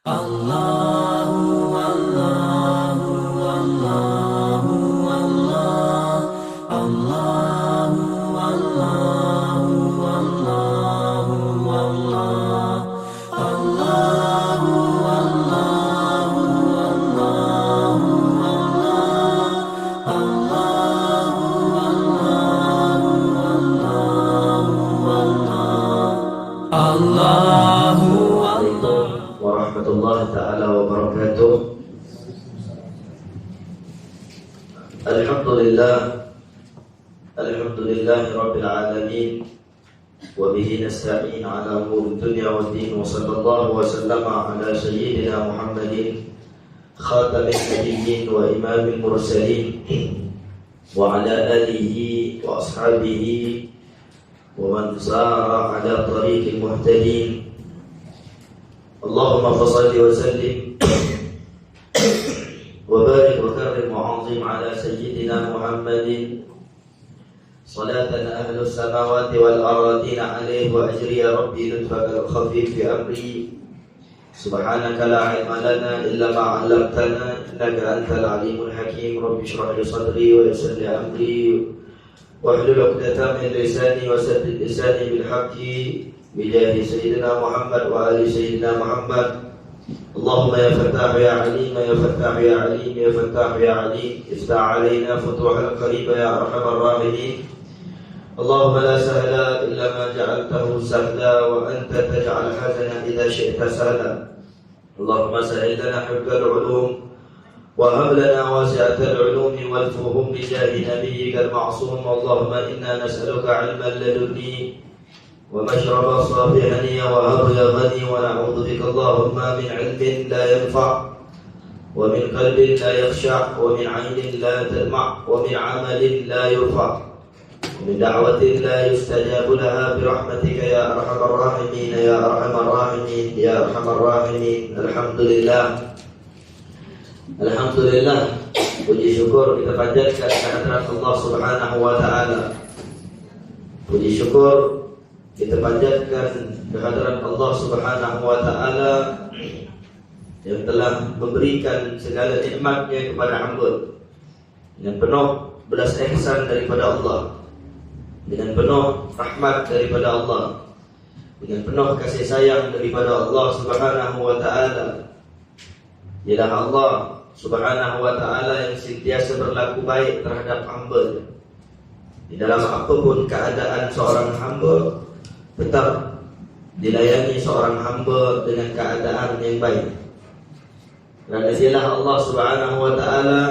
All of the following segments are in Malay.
Allahu Allahu Allahu Allah Allahu Allahu Allahu Allah Allahu Allahu Allahu Allahu Allahu Allahu warahmatullahi ta'ala wabarakatuh. Alhamdulillahi rabbil alamin, wa bihi nasta'in ala umuri dunya wad din, wa sallallahu wa sallama ala sayyidina Muhammadin khatamin nabiyyin wa imamil mursalin wa ala alihi wa ashabihi wa man sara ala tariqil muhtadin. Allahumma fasalli wa sallim wa barik wa karrim wa azim ala sayyidina Muhammadin salatan ahlus samawati wal aradina alayhi wa ajri ya rabbi lutfaka al-khafif fi amri subhanaka la ilma lana illa ma 'allamtana innaka antal alimul hakim. Rabbi shrah li sadri wa yassir li amri wahlul 'uqdatam min lisani wa saddid lisani bil haqqi bijahi sayyidina Muhammad wa ali sayyidina Muhammad. Allahumma ya Fattah ya Alim ya Fattah ya Alim ya Fattah ya Alim iftah alaina futuhal qarib ya arhamar rahimin. Allahumma la sahla illa ma ja'altahu sahla wa anta taj'al hazana idha syi'ta sahla. Allahumma sahil lana hifdzal ulum wa hab lana wasi'atal ulumi wal fuhum bijahi nabiyyikal ma'sum. Allahumma inna nas'aluka 'ilman ladunni ومشرب صافي هنيا وهب يا غني ونعوذ بك اللهم من علم لا ينفع ومن قلب لا يخشع ومن عين لا تدمع ومن عمل لا يرفع ومن دعوة لا يستجاب لها برحمتك يا أرحم الراحمين يا أرحم الراحمين يا أرحم الراحمين. Alhamdulillah, puji syukur kita panjatkan kehadirat Allah Subhanahu wa taala. Puji syukur kita panjatkan kehadiran Allah Subhanahu wa ta'ala yang telah memberikan segala nikmatnya kepada hamba dengan penuh belas ihsan daripada Allah, dengan penuh rahmat daripada Allah, dengan penuh kasih sayang daripada Allah Subhanahu wa ta'ala. Ialah Allah Subhanahu wa ta'ala yang sentiasa berlaku baik terhadap hamba. Di dalam apapun keadaan seorang hamba, tetap dilayani seorang hamba dengan keadaan yang baik. Dan dialah Allah Subhanahu wa ta'ala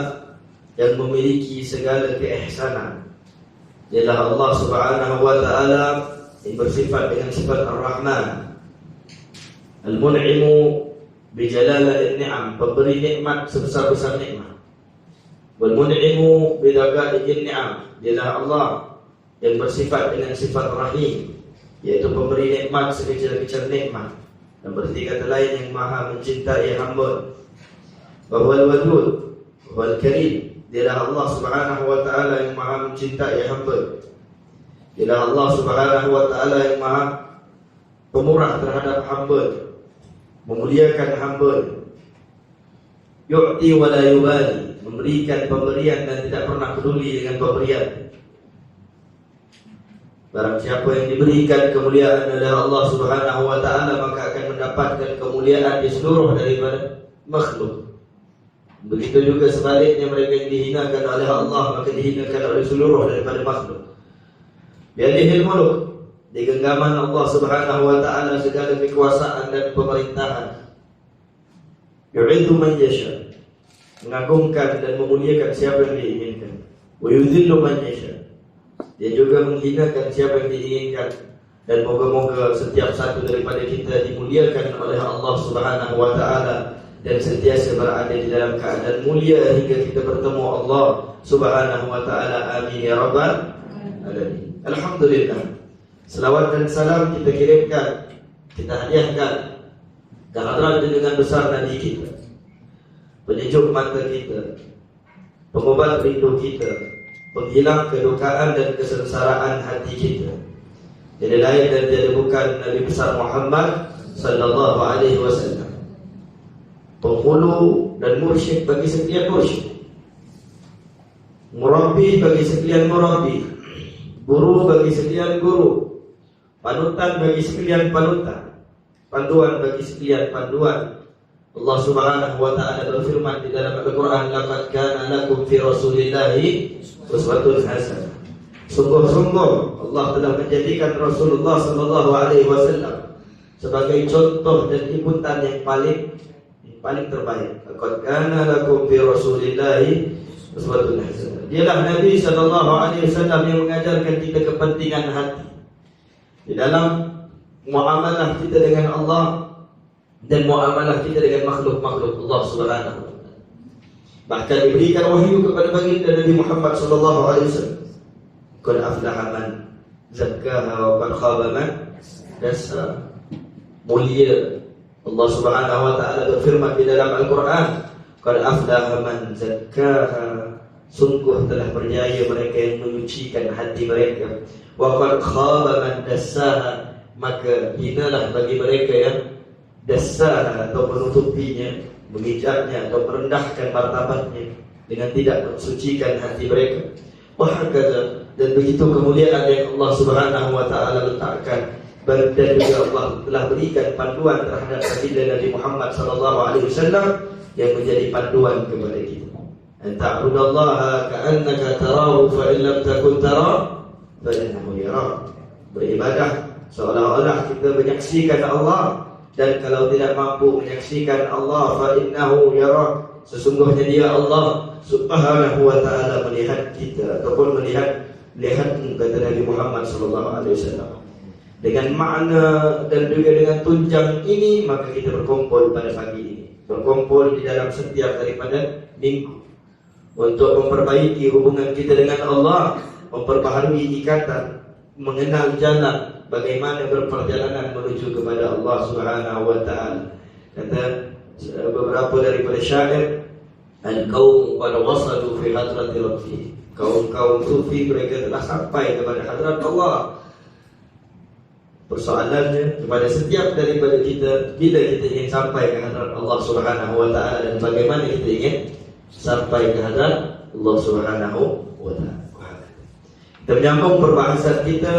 yang memiliki segala keihsanan. Dialah Allah Subhanahu wa ta'ala yang bersifat dengan sifat Ar-Rahman, Al-Mun'imu bijalalil ni'am, pemberi nikmat sebesar-besar nikmat. Wal-Mun'imu bidaqa'il ni'am, dialah Allah yang bersifat dengan sifat Rahim, yaitu pemberi nikmat sekecil-kecil nikmat. Dan berarti kata lain yang maha mencintai hamba. Wahwal wadud wal karim, dialah Allah Subhanahu wa ta'ala yang maha mencintai hamba. Dialah Allah Subhanahu wa ta'ala yang maha pemurah terhadap hamba, memuliakan hamba. Yu'ti wa la yubali, memberikan pemberian dan tidak pernah peduli dengan pemberian. Barang siapa yang diberikan kemuliaan oleh Allah Subhanahu wa ta'ala, maka akan mendapatkan kemuliaan di seluruh daripada makhluk. Begitu juga sebaliknya, mereka yang dihinakan oleh Allah, maka dihinakan oleh seluruh daripada makhluk. Biadihil muluk, di genggaman Allah Subhanahu wa ta'ala segala kekuasaan dan pemerintahan. Yu'idhu man yasha, mengagungkan dan memuliakan siapa yang diinginkan. Wa yudhillu man yasha, dia juga menghinakan siapa yang diinginkan. Dan moga-moga setiap satu daripada kita dimuliakan oleh Allah Subhanahu wa ta'ala dan sentiasa berada di dalam keadaan mulia hingga kita bertemu Allah Subhanahu wa ta'ala. Amin ya rabbal alamin. Alhamdulillah, selawat dan salam kita kirimkan, kita hadiahkan kehadiran dengan besar Nabi kita, penyejuk mata kita, pengobat rindu kita, penghilang kedukaan dan kesengsaraan hati kita. Jadi lain dan tiada bukan Nabi besar Muhammad sallallahu alaihi wasallam. penghulu dan mursyid bagi sekalian mursyid, murabbi bagi sekalian murabbi, guru bagi sekalian guru, panutan bagi sekalian panutan, panduan bagi sekalian panduan. Allah Subhanahu wa taala berfirman di dalam Al-Qur'an, "Laqad kana lakum fi Rasulillahi uswatun hasanah." Sungguh-sungguh Allah telah menjadikan Rasulullah sallallahu alaihi wasallam sebagai contoh dan ikutan yang paling terbaik. Laqad kana lakum fi Rasulillahi uswatun hasanah. Dialah Nabi sallallahu alaihi wasallam yang mengajarkan kita kepentingan hati di dalam muamalah kita dengan Allah dan muamalah kita dengan makhluk-makhluk Allah Subhanahu wa taala. Bahkan diberikan wahyu kepada baginda Nabi Muhammad sallallahu alaihi wasallam. Qad aflaha man zakkaha wa qad khaba man dassaha. Mulia Allah Subhanahu wa taala berfirman di dalam Al-Qur'an, qad aflaha man zakkaha, sungguh telah berjaya mereka yang menyucikan hati mereka. Wa qad khaba man dassaha, maka hinalah bagi mereka yang dasar atau menutupinya, mengijaknya atau merendahkan martabatnya dengan tidak mensucikan hati mereka. Wahakata, dan begitu kemuliaan yang Allah Subhanahu wa taala letakkan, dan juga Allah telah berikan panduan terhadap baginda Nabi Muhammad sallallahu alaihi wasallam yang menjadi panduan kepada kita. An ta'budallaha ka'annaka tarahu fa in lam takun tara fa innahu yarak. Beribadah seolah-olah kita menyaksikan Allah, dan kalau tidak mampu menyaksikan Allah, fa innahu yara, sesungguhnya dia Allah Subhanahu wa taala melihat kita ataupun melihatmu, kata Nabi Muhammad sallallahu alaihi wasallam. Dengan makna dan juga dengan tunjang ini, maka kita berkumpul pada pagi ini, berkumpul di dalam setiap daripada minggu untuk memperbaiki hubungan kita dengan Allah, memperbaharui ikatan, mengenal jalan bagaimana berperjalanan menuju kepada Allah Subhanahu wa taala. Kata beberapa daripada syair, al-qaum qad wasalu fi hadrati rabbi, kaum-kaum sufi mereka telah sampai kepada hadrat Allah. Persoalannya kepada setiap daripada kita, bila kita ingin sampai ke hadrat Allah Subhanahu wa taala dan bagaimana kita ingin sampai ke hadrat Allah Subhanahu wa taala. Kita menyambung perbahasan kita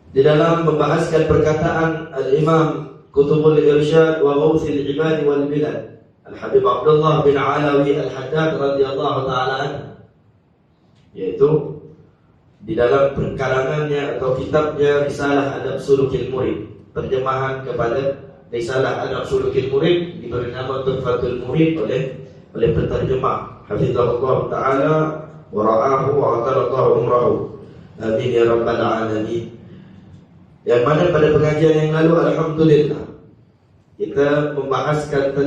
di dalam membahaskan perkataan Al-Imam Qutbul Irsyad wa Ghawthil Ibad wal Bilad, Al-Habib Abdullah bin Alawi Al-Haddad radhiyallahu taala anhu, yaitu di dalam perkarangannya atau kitabnya Risalah Adab Sulukil Murid, terjemahan kepada Risalah Adab Sulukil Murid, diberi nama Tuhfatul Murid oleh penterjemah hafizahullah taala wa ra'ahu wa ataradallahu umrahu. Amin ya rabbal alamin. Yang mana pada pengajian yang lalu, alhamdulillah, kita membahaskan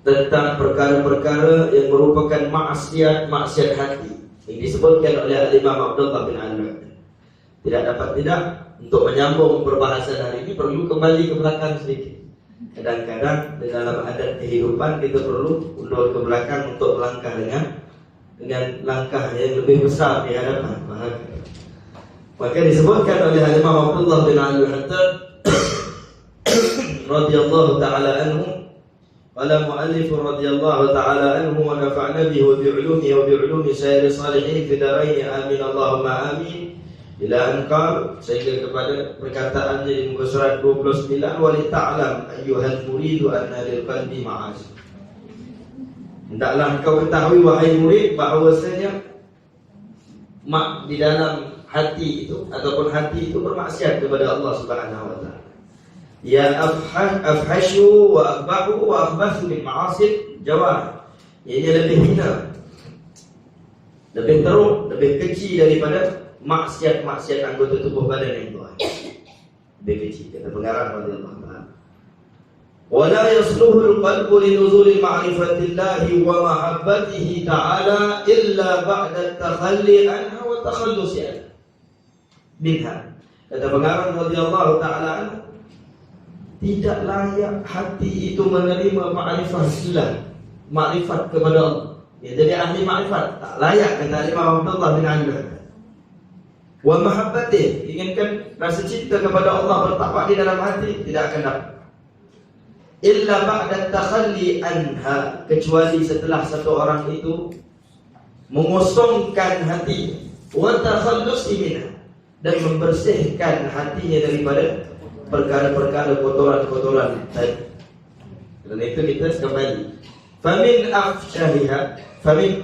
tentang perkara-perkara yang merupakan maksiat hati yang disebutkan oleh Al-Imam Abdullah bin Alawi. Tidak dapat tidak, untuk menyambung perbahasan hari ini perlu kembali ke belakang sedikit. Kadang-kadang di dalam adat kehidupan kita perlu mundur ke belakang untuk melangkah dengan langkah yang lebih besar di hadapan. Maka disebutkan oleh Imam Abdullah bin Al-Haddad radhiyallahu taala anhu, qala mu'allif radhiyallahu taala anhu wa nafa'na bihi wa bi'ulumihi wa bi'ulumi sayyid salihin fi darain, amin Allahumma amin. Ila anqal, sehingga kepada perkataannya di muka surat 29, wa li ta'lam ayyuhal muridu anna lil qalbi ma'as. Hendaklah engkau ketahui wahai murid bahawasanya di dalam hati itu ataupun hati itu bermaksiat kepada Allah Subhanahu wa taala. Ya afhashu wa akhbahu wa akhbathu min ma'asid jawar. Ia lebih hina, lebih teruk, lebih kecil daripada maksiat-maksiat anggota tubuh badan yang tuan. Lebih kecil, kata pengarang radhiyallahu taala. Wala yasluhu al-qalbu li nuzuli ma'rifatillahi wa mahabbatihi ta'ala illa ba'da at-takhalli anha wa takhallusi anha minha. Kata pengarang radhiyallahu ta'ala anhu, tidak layak hati itu menerima ma'rifatillah, ma'rifat kepada Allah. Ya, jadi ahli ma'rifat tak layak, kata Imam Abdullah bin Alawi. Wa mahabbatih, inginkan rasa cinta kepada Allah bertapak di dalam hati, tidak akan dapat illa ba'da takhalli anha, kecuali setelah satu orang itu mengosongkan hati, wa takhallusi minha, dan membersihkan hatinya daripada perkara-perkara kotoran-kotoran tadi. Dan itu kita kembali. Famin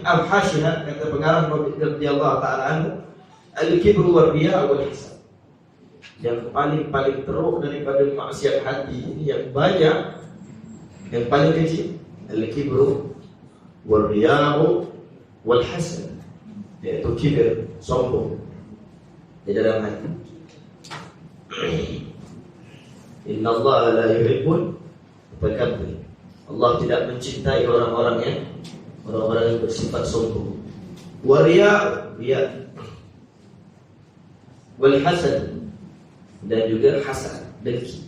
afhashiha, kata pengarang radhiyallahu ta'ala anhu, al-kibru wa riya wal hisab. Yang paling teruk daripada maksiat hati ini yang banyak, yang paling kecil, al-kibru wa riya wal hasad, yaitu kibir, sombong di dalam hati. Inna Allah la yuhibbul mutakabbir. Allah tidak mencintai orang-orang yang bersifat sombong. Wa riya wal hasad, dan juga hasad, dengki,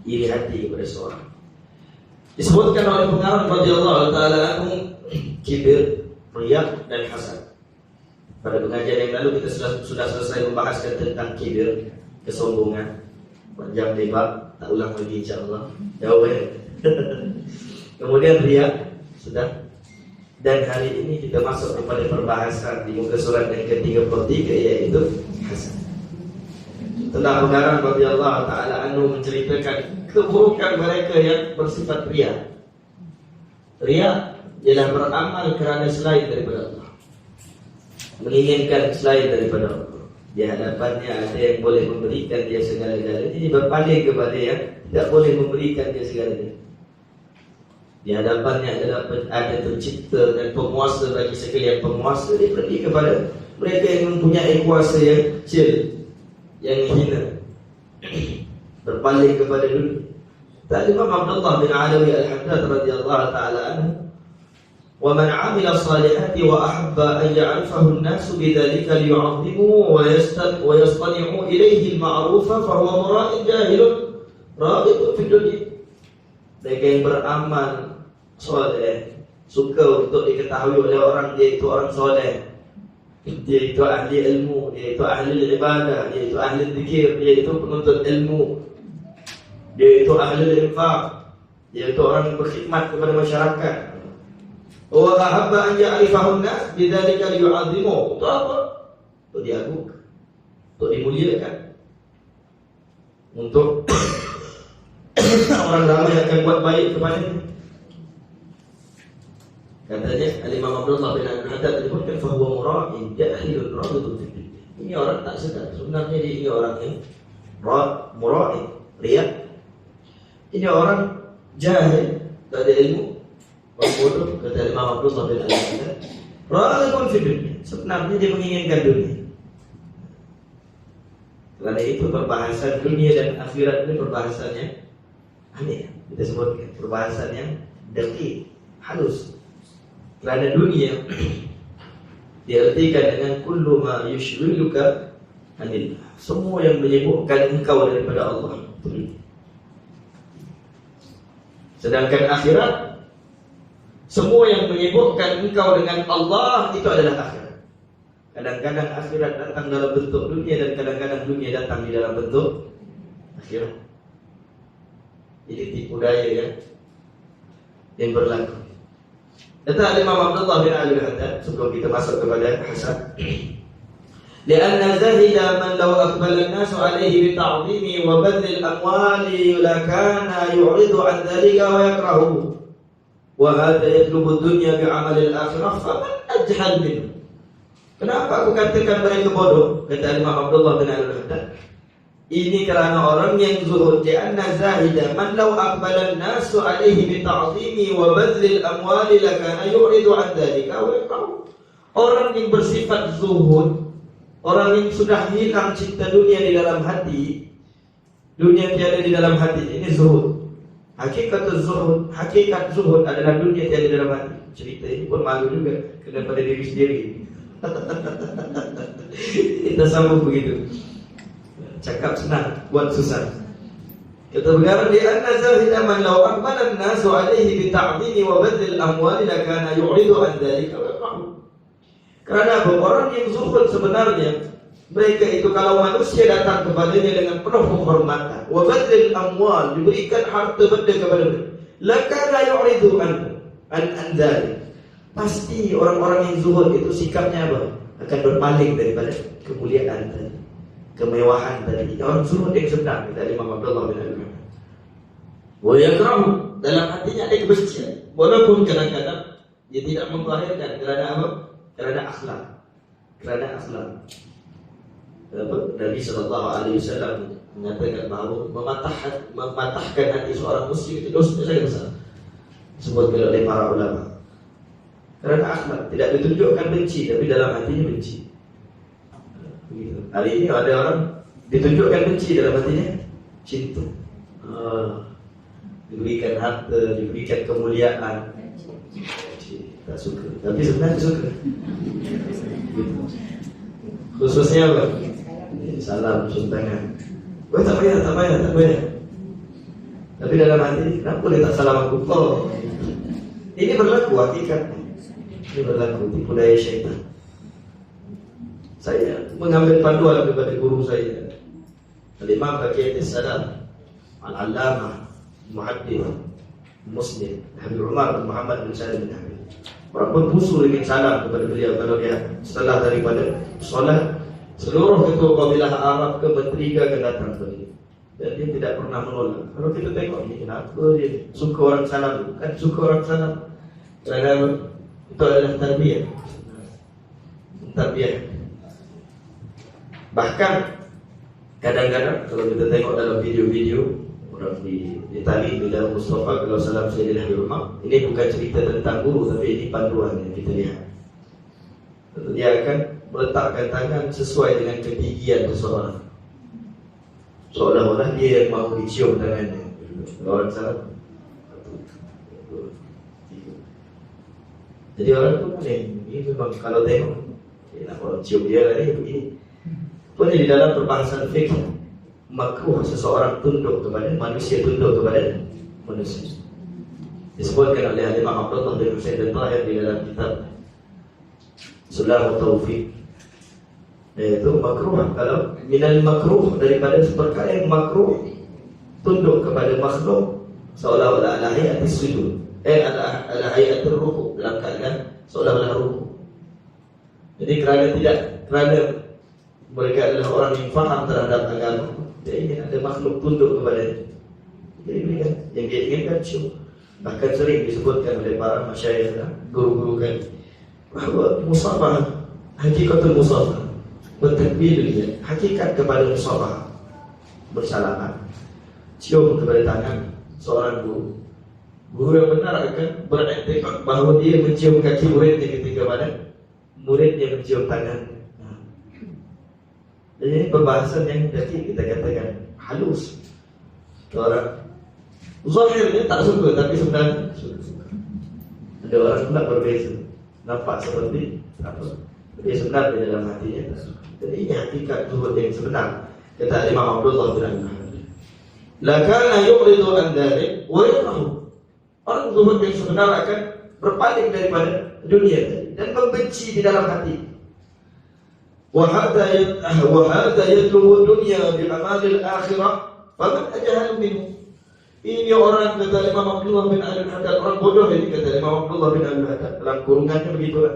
iri hati kepada seorang. Disebutkan oleh pengarang radhiyallahu taala anhu kibir, riya dan hasad. Pada pengajian yang lalu kita sudah selesai membahaskan tentang kibir, kesombongan. Panjang lebar, tak ulang lagi insya-Allah. Jauh ya. Kemudian riya sudah. Dan hari ini kita masuk kepada perbahasan di muka surat yang ke-33, yaitu hasad. Setelah pengarang radhiyallahu taala anhu menceritakan keburukan mereka yang bersifat riya. Riya ialah beramal kerana selain daripada Allah, menginginkan selain daripada Allah. Di hadapannya ada yang boleh memberikan dia segala-galanya, jadi berpaling kepada yang tidak boleh memberikan dia segala-galanya. Di hadapannya ada pencipta dan penguasa bagi sekalian penguasa, dia pergi kepada mereka yang mempunyai kuasa yang kecil, yang hina, berpaling kepada dunia. Imam Abdullah bin Alawi Al-Haddad radhiyallahu taala anhu, wa man 'amila salihati wa ahabba an ya'rifahu an-nasu bidzalika liyu'azzimuhu wa yastani'u ilayhi al-ma'rufa fa huwa mura'in jahilun ra'idun fi dunya. Mereka yang beramal soleh, suka untuk diketahui oleh orang dia itu orang soleh, dia itu ahli ilmu, dia itu ahli ibadah, dia itu ahli zikir, dia itu penuntut ilmu, dia itu ahli infak, dia itu orang berkhidmat kepada masyarakat. Wa ahabba an ya'rifahu an-nas bidzalika liyu'azzimuhu. Untuk apa? Untuk diagungkan, untuk dimuliakan, untuk orang ramai akan buat baik kepadanya. Katanya Al-Imam Abdullah bin Al-Haddad menyebutkan fahuwa mura'in jahilun radidun fi dunya. Ini orang tak sedar sebenarnya dia ini orang yang mura'in, riya. Ini orang jahil, tak ada ilmu, orang bodoh, kata Imam Abdullah bin Al-Haddad. Radidun fi dunya, sebenarnya dia menginginkan dunia. Kerana itu perbahasan dunia dan akhirat ini perbahasannya aneh. Kita sebutkan perbahasan yang dekik, halus. Kerana dunia diartikan dengan kullu ma yushghiluka anillah, semua yang menyibukkan engkau daripada Allah. Sedangkan akhirat, semua yang menyibukkan engkau dengan Allah itu adalah akhirat. Kadang-kadang akhirat datang dalam bentuk dunia, dan kadang-kadang dunia datang di dalam bentuk akhirat. Ini tipu daya yang berlaku. Kata Imam Abdullah bin Al-Haddad, sebelum kita masuk kepada hasad, lianna zahida man law aqbala an-nasu alayhi bi ta'zimi wa badl al-amwali lakana yu'ridu an dhalika wa yakrahu, wa hadha yatlubu ad-dunya bi 'amal al-akhirah faman ajhal minhu. Kenapa aku katakan mereka bodoh? Kata Imam Abdullah bin Al-Haddad, ini kerana orang yang zuhud. Lianna zahida man law aqbala an-nasu alayhi bi ta'zimi wa badl al-amwali lakana yu'ridu an dhalika wa yakrahu. Orang yang bersifat zuhud, orang yang sudah hilang cinta dunia di dalam hati, dunia tiada di dalam hati, ini zuhud. Hakikat zuhud adalah dunia tiada di dalam hati. Cerita ini pun malu juga kena pada diri sendiri. Kita sambung begitu. Cakap senang, buat susah. Kata pengarang, di anna zahida man law aqbala an-nasu alayhi bi ta'dhimi wa badl al-amwali lakana yu'ridu an dhalika wa yakrahu. Kerana apa? Orang yang zuhud sebenarnya Mereka itu kalau manusia datang kepadanya dengan penuh penghormatan, wa badlil amwal, diberikan harta benda kepada mereka, lakana yu'ridu an dzalik. Pasti orang-orang yang zuhud itu sikapnya apa? Akan berpaling daripada kemuliaan tadi, kemewahan tadi. Orang zuhud yang sebenar, kata Imam Abdullah bin Al-Mu'min. Wa yakrahu, dalam hatinya ada kebencian, walaupun kadang-kadang dia tidak menzahirkan kerana apa? Kerana akhlak. Kerana akhlak. Nabi SAW mengatakan bahawa mematahkan hati seorang muslim itu dosa sangat besar. Disebutkan oleh para ulama. Kerana akhlak tidak ditunjukkan benci, tapi dalam hatinya benci. Begitu. Hari ini ada orang ditunjukkan benci, dalam hatinya cinta. Diberikan harta, diberikan kemuliaan, tak suka, tapi sebenarnya suka. Khususnya apa? Salam, cium tangan. Tak payah. Tapi dalam hati, kenapa dia tak salam aku? Oh, ini berlaku hakikatnya. Ini berlaku tipu daya syaitan. Saya mengambil panduan daripada guru saya, Al-Imam Baqiyatis Salam, Al-Allamah, Muhaddith, Muslim, Habib Umar bin Muhammad bin Salim bin Habib. Orang pun busu ingin salam kepada beliau kalau dia setelah daripada solat. Seluruh ketua kabilah Arab ke menteri akan datang ke dia, dan dia tidak pernah menolak. Kalau kita tengok ni, kenapa dia suka orang salam? Bukan suka orang salam kerana itu adalah tarbiyah. Tarbiyah. Bahkan kadang-kadang kalau kita tengok dalam video-video orang di Itali, di dalam Mustafa kalau salam Sayyidina Habib Umar, ini bukan cerita tentang guru, tapi ini panduan yang kita lihat. Dia akan meletakkan tangan sesuai dengan ketinggian seseorang, seolah-olah dia yang mahu dicium tangannya. Orang salam, jadi orang tu boleh. Ini memang kalau tengok, nak orang cium dia lah ni begini. Pun di dalam perbahasan fikih, makruh seseorang tunduk kepada manusia, tunduk kepada manusia. Disebutkan oleh Imam Abdullah bin Husain dan Tahir di dalam kitab Sulam Taufiq. Itu makruh. Kalau minal makruh, daripada perkara yang makruh, tunduk kepada makhluk seolah-olah ala hayatis sujud, ala hayatir ruku', dalam keadaan seolah-olah ruku'. Jadi kerana mereka adalah orang yang faham terhadap agama, dia ingin ada makhluk tunduk kepada dia. Jadi yang dia inginkan cium. Bahkan sering disebutkan oleh para masyayikh, guru-guru kan, bahawa musafah, hakikatul musafah, bertakbir, hakikat kepada musafah, bersalaman, cium kepada tangan seorang guru. Guru yang benar akan beriktikad bahawa dia mencium kaki muridnya ketika mana muridnya mencium tangan. Jadi ini perbahasan yang jadi kita katakan halus. Orang zahirnya tak suka, tapi sebenarnya suka. Ada orang pula berbeza, nampak seperti apa, tapi sebenarnya dalam hatinya tak suka. Jadi ini hakikat zuhud yang sebenar. Kata Imam Abdullah bin Al-Muhammad, la kana yu'ridu an dzalik wa yakrahu. Orang zuhud yang sebenar akan berpaling daripada dunia dan membenci di dalam hati. Wa hadha yatlubu dunya bi amalil akhirah faman ajhalu minhu. Ini orang, kata Imam Abdullah bin Al-Haddad, orang bodoh ini, kata Imam Abdullah bin Al-Haddad. Dalam kurungannya begitulah.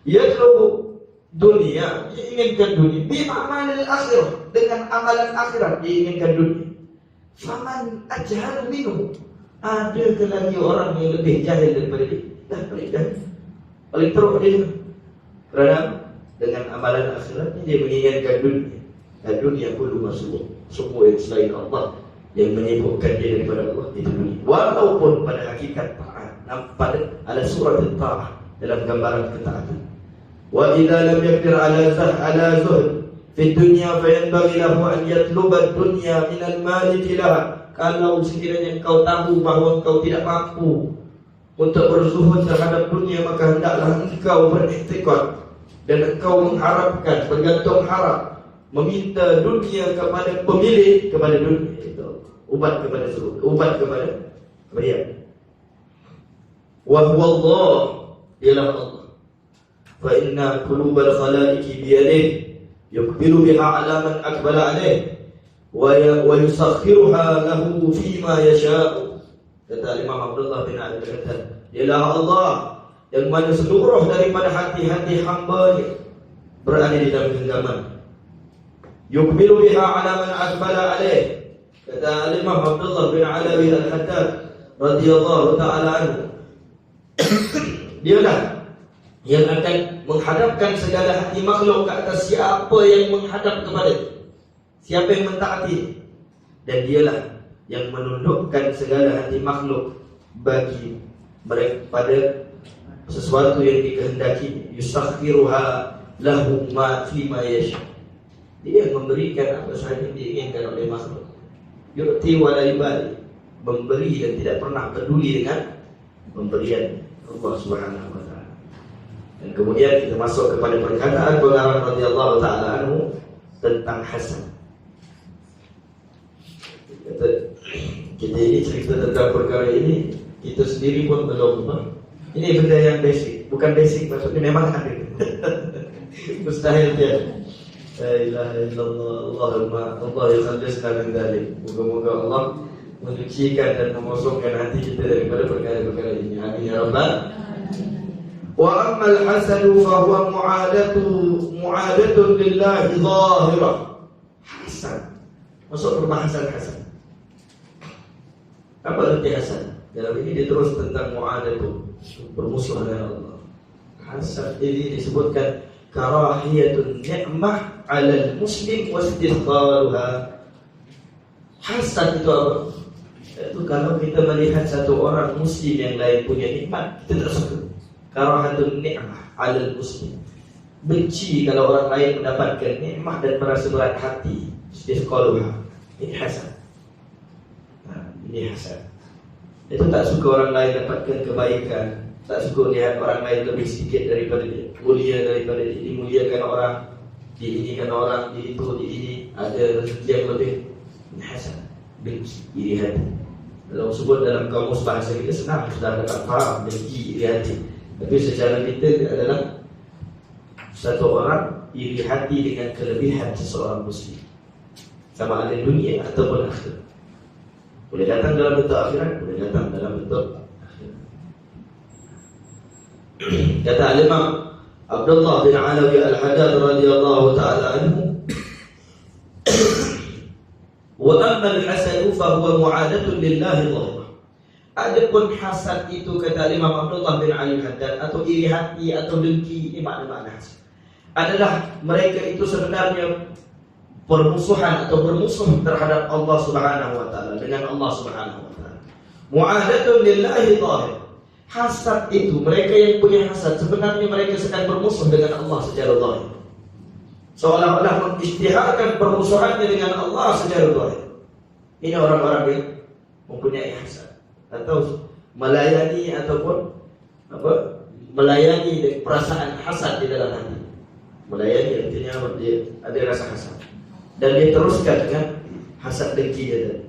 Yatlubu dunia, diinginkan dunia, bi amalil akhirah, dengan amalan akhirat diinginkan dunia. Faman ajhalu minhu. Ada lagi orang yang lebih jahil daripada dia. Dah paling jahil, paling teruk dia. Kerana dengan amalan akhirat dia menginginkan dunia. Dan dunia perlu masuk. Semua yang selain Allah yang menyibukkan dia daripada Allah itu dunia. Walaupun pada hakikat taat, pada ala surat ta'ah, dalam gambaran ketaatan. Wa idza lam yaqdir ala zuhd fi dunya fa yanbaghi lahu an yatluba ad-dunya min al-maliki laha. Kalau sekiranya engkau tahu bahawa engkau tidak mampu untuk berzuhud terhadap dunia, maka hendaklah engkau beriktikad dan engkau mengharapkan, bergantung harap, meminta dunia kepada pemilik, kepada dunia itu. Ubat kepada zuhud, ubat kepada riya. Wa huwa Allah, ialah Allah. Fa inna qulubal khalaiqi biyadihi. yuqbilu biha ala man aqbala alaih wa yusakhiruha lahu fima yasha'u. Kata Imam Abdullah bin Ali berkata, dialah Allah yang mana seluruh daripada hati-hati hamba-Nya berada di dalam genggaman. Yuqbilu biha ala man aqbala alaih. Kata Imam Abdullah bin Alawi Al-Haddad radhiyallahu taala anhu, dialah yang akan menghadapkan segala hati makhluk ke atas siapa yang menghadap kepada-Nya, siapa yang mentaati, dan dialah yang menundukkan segala hati makhluk bagi mereka pada sesuatu yang dikehendaki. Yusakhiruha lahu ma fi ma yasha. Dia memberikan apa sahaja yang diinginkan oleh makhluk. Yu'ti wa la yubali, memberi dan tidak pernah peduli dengan pemberian Allah Subhanahu wa taala. Dan kemudian kita masuk kepada perkataan pengarang radhiyallahu taala anhu tentang Hasan. Kita ini cerita tentang perkara ini, kita sendiri pun belum. Ini benda yang basic, bukan basic maksudnya memang ada. Mustahil dia. La ilaha illallah, Allah yukhalisna min dzalik. Moga-moga Allah menyucikan dan mengosongkan hati kita daripada perkara-perkara ini. Amin ya rabbal. Wa ammal hasadu fa huwa mu'adatun lillahi zahirah. Hasan. Masuk perbahasan hasan. Apa arti hasan? Dalam ini dia terus tentang mu'adatu, bermusuh dengan Allah. Hasan ini disebutkan karahiyatun ni'mah 'alal muslim wastithqaluha. Hasad itu apa? Itu kalau kita melihat satu orang muslim yang lain punya nikmat, kita tak suka. Karahatun ni'mah 'alal muslim. Benci kalau orang lain mendapatkan nikmat dan merasa berat hati. Istithqaluha. Ini hasad. Ini hasad. Itu tak suka orang lain dapatkan kebaikan, tak suka lihat orang lain lebih sedikit daripada dia, mulia daripada dia, dimuliakan orang, diinikan orang, di itu, di ini, ada rezeki yang lebih. Ini hasad, benci, iri hati. Kalau sebut dalam kamus bahasa kita senang, sudah dapat faham, benci, iri hati. Tapi secara kita adalah satu orang iri hati dengan kelebihan seseorang muslim, sama ada dunia ataupun akhirat. Boleh datang dalam bentuk akhirat, boleh datang dalam bentuk akhirat. Kata Imam Abdullah bin Alawi Al-Haddad radhiyallahu taala anhu, wa amma al-hasad fa huwa mu'adatun lillahi dhahirah. Adapun hasad itu, kata Imam Abdullah bin Ali Al-Haddad, atau iri hati atau dengki, ini makna-makna hasad adalah mereka itu sebenarnya permusuhan atau bermusuh terhadap Allah Subhanahu wa taala, dengan Allah Subhanahu wa taala. Mu'adatun lillahi dhahir. Hasad itu, mereka yang punya hasad sebenarnya mereka sedang bermusuh dengan Allah secara zahir. Seolah-olah mengisytiharkan permusuhannya dengan Allah secara zahir. Ini orang-orang yang mempunyai hasad atau melayani ataupun melayani perasaan hasad di dalam hati. Melayani artinya dia ada rasa hasad, dan dia teruskan dengan hasad dengki dia tadi.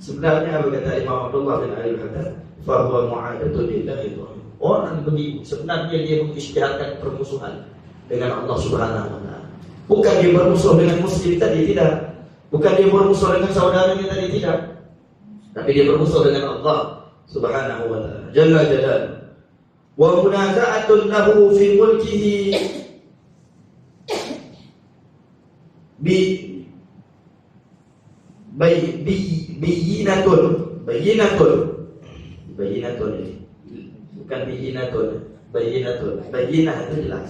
Sebenarnya apa kata Imam Abdullah bin Ali Al-Haddad, fa huwa mu'adatun lillahi dhahir. Orang begitu sebenarnya dia mengisytiharkan permusuhan dengan Allah Subhanahu wa taala. Bukan dia bermusuh dengan muslim tadi, tidak. Bukan dia bermusuh dengan saudaranya tadi, tidak. Tapi dia bermusuh dengan Allah Subhanahu wa taala jalla jalaluhu. Wa munaza'atun lahu fi mulkihi bayinatun bukan bayinah itu jelas.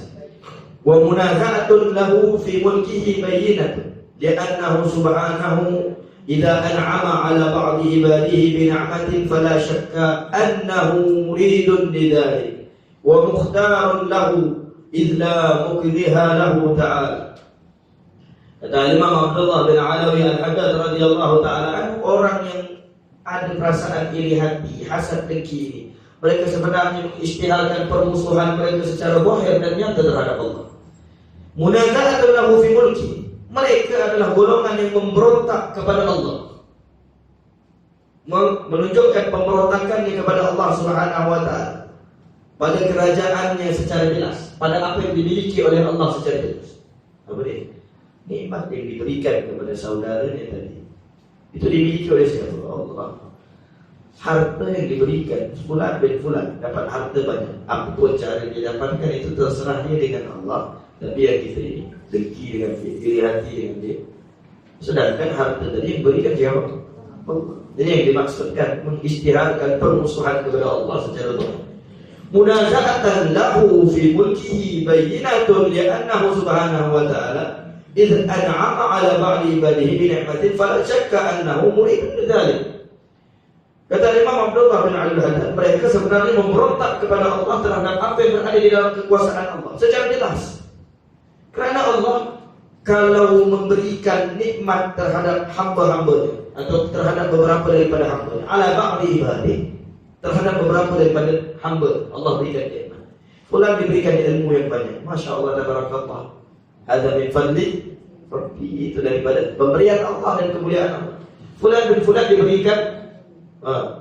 Wa munaza'atun lahu fi mulkihi bayinatun li'annahu subhanahu idza an'ama 'ala ba'di ibadihi bi ni'matin fala shakka annahu muridun lidzalik wa mukhtarun lahu idza la mukriha lahu ta'ala. Kata Imam Abdullah bin Alawi Al-Haddad radhiyallahu taala anhu, orang yang ada perasaan iri hati, hasad dengki ini, mereka sebenarnya mengisytiharkan permusuhan mereka secara zahir dan nyata terhadap Allah. Munaza'atun lahu fi mulki, mereka adalah golongan yang memberontak kepada Allah, menunjukkan pemberontakannya kepada Allah Subhanahu wa taala pada kerajaannya secara jelas, pada apa yang dimiliki oleh Allah secara jelas. Apa dia? Nikmat yang diberikan kepada saudaranya tadi itu dimiliki oleh siapa? Allah. Harta yang diberikan fulan bin fulan dapat harta banyak, apa pun cara dia dapatkan itu terserah dia dengan Allah. Tapi yang kita ini dengki dengan dia, iri hati dengan dia. Sedangkan harta tadi yang berikan siapa? Allah. Jadi yang dimaksudkan mengisytiharkan permusuhan kepada Allah secara zahir. Munaza'atan lahu fi mulkihi bayyinatun li'annahu subhanahu wa ta'ala idh an'ama 'ala ba'di ibadihi bi ni'matin fala syakka annahu muridun lidzalik. Kata Imam Abdullah bin Al-Haddad, mereka sebenarnya memberontak kepada Allah terhadap apa yang berada di dalam kekuasaan Allah secara jelas. Kerana Allah kalau memberikan nikmat terhadap hamba-hambanya atau terhadap beberapa daripada hamba-Nya, ala ba'di ibadihi, terhadap beberapa daripada hamba Allah berikan nikmat. Fulan diberikan ilmu yang banyak, masya Allah, tabarakallah. Hadza min fadli Rabbi, itu daripada pemberian Allah dan kemuliaan Allah. Fulan bin fulan diberikan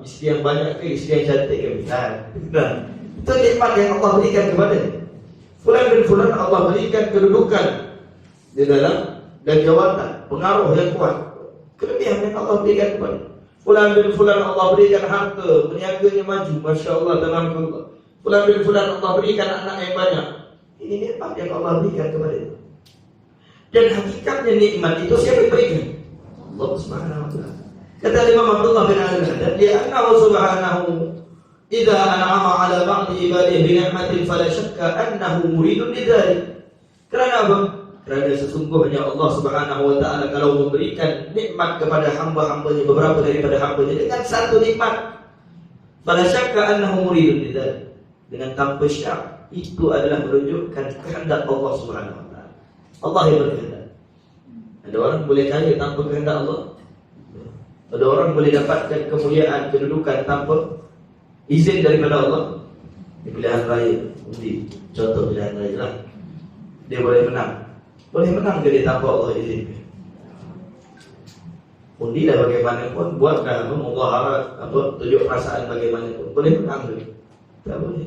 istri yang banyak ke, istri yang cantik ke, itu nikmat yang Allah berikan kepadanya. Fulan bin fulan Allah berikan kedudukan di dalam dan jawatan, pengaruh yang kuat, kelebihan yang Allah berikan kepada. Fulan bin fulan Allah berikan harta, berniaganya maju, masya Allah, tabarakallah. Fulan bin fulan Allah berikan anak yang banyak. Ini nikmat yang Allah berikan kepadanya. Dan hakikatnya nikmat itu siapa yang berikan? Allah Subhanahu wa ta'ala. Kata Imam Abdullah bin Al-Haddad, li'annahu subhanahu idza an'ama 'ala ba'di ibadihi bi ni'matin fala syakka annahu muridun lidzalik. Kerana apa? Kerana sesungguhnya Allah Subhanahu wa ta'ala kalau memberikan nikmat kepada hamba-hambanya, beberapa daripada hambanya dengan satu nikmat, fala syakka annahu muridun lidzalik, dengan tanpa syak itu adalah menunjukkan kehendak Allah Subhanahu wa ta'ala. Allah yang berkehendak. Ada orang boleh kaya tanpa kehendak Allah. Ada orang boleh dapatkan kemuliaan, kedudukan tanpa izin daripada Allah. Di pilihan raya, undi, contoh pilihan raya lah, dia boleh menang. Boleh menang ke dia tanpa Allah izin? Undi dah bagaimanapun, buatlah mudaharat, tunjuk perasaan bagaimanapun, boleh menang ke? Tak boleh.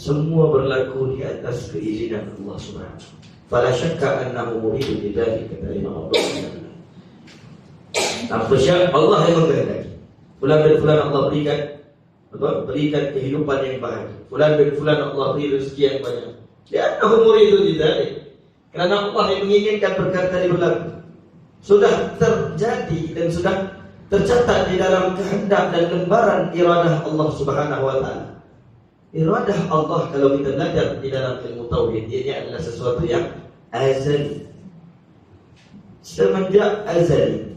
Semua berlaku di atas keizinan Allah Subhanahu. Fala syakka annahu muridun lidzalik, kata Imam Abdullah. Tanpa syak Allah yang menghendaki. Fulan bin fulan Allah berikan kehidupan yang bahagia. Fulan bin fulan Allah beri rezeki yang banyak. Li'annahu muridun lidzalik. Kerana Allah yang menginginkan perkara tadi berlaku. Sudah terjadi dan sudah tercatat di dalam kehendak dan lembaran iradah Allah Subhanahu wa ta'ala. Iradah Allah kalau kita belajar di dalam ilmu tauhid, ia adalah sesuatu yang azali. Semenjak azali.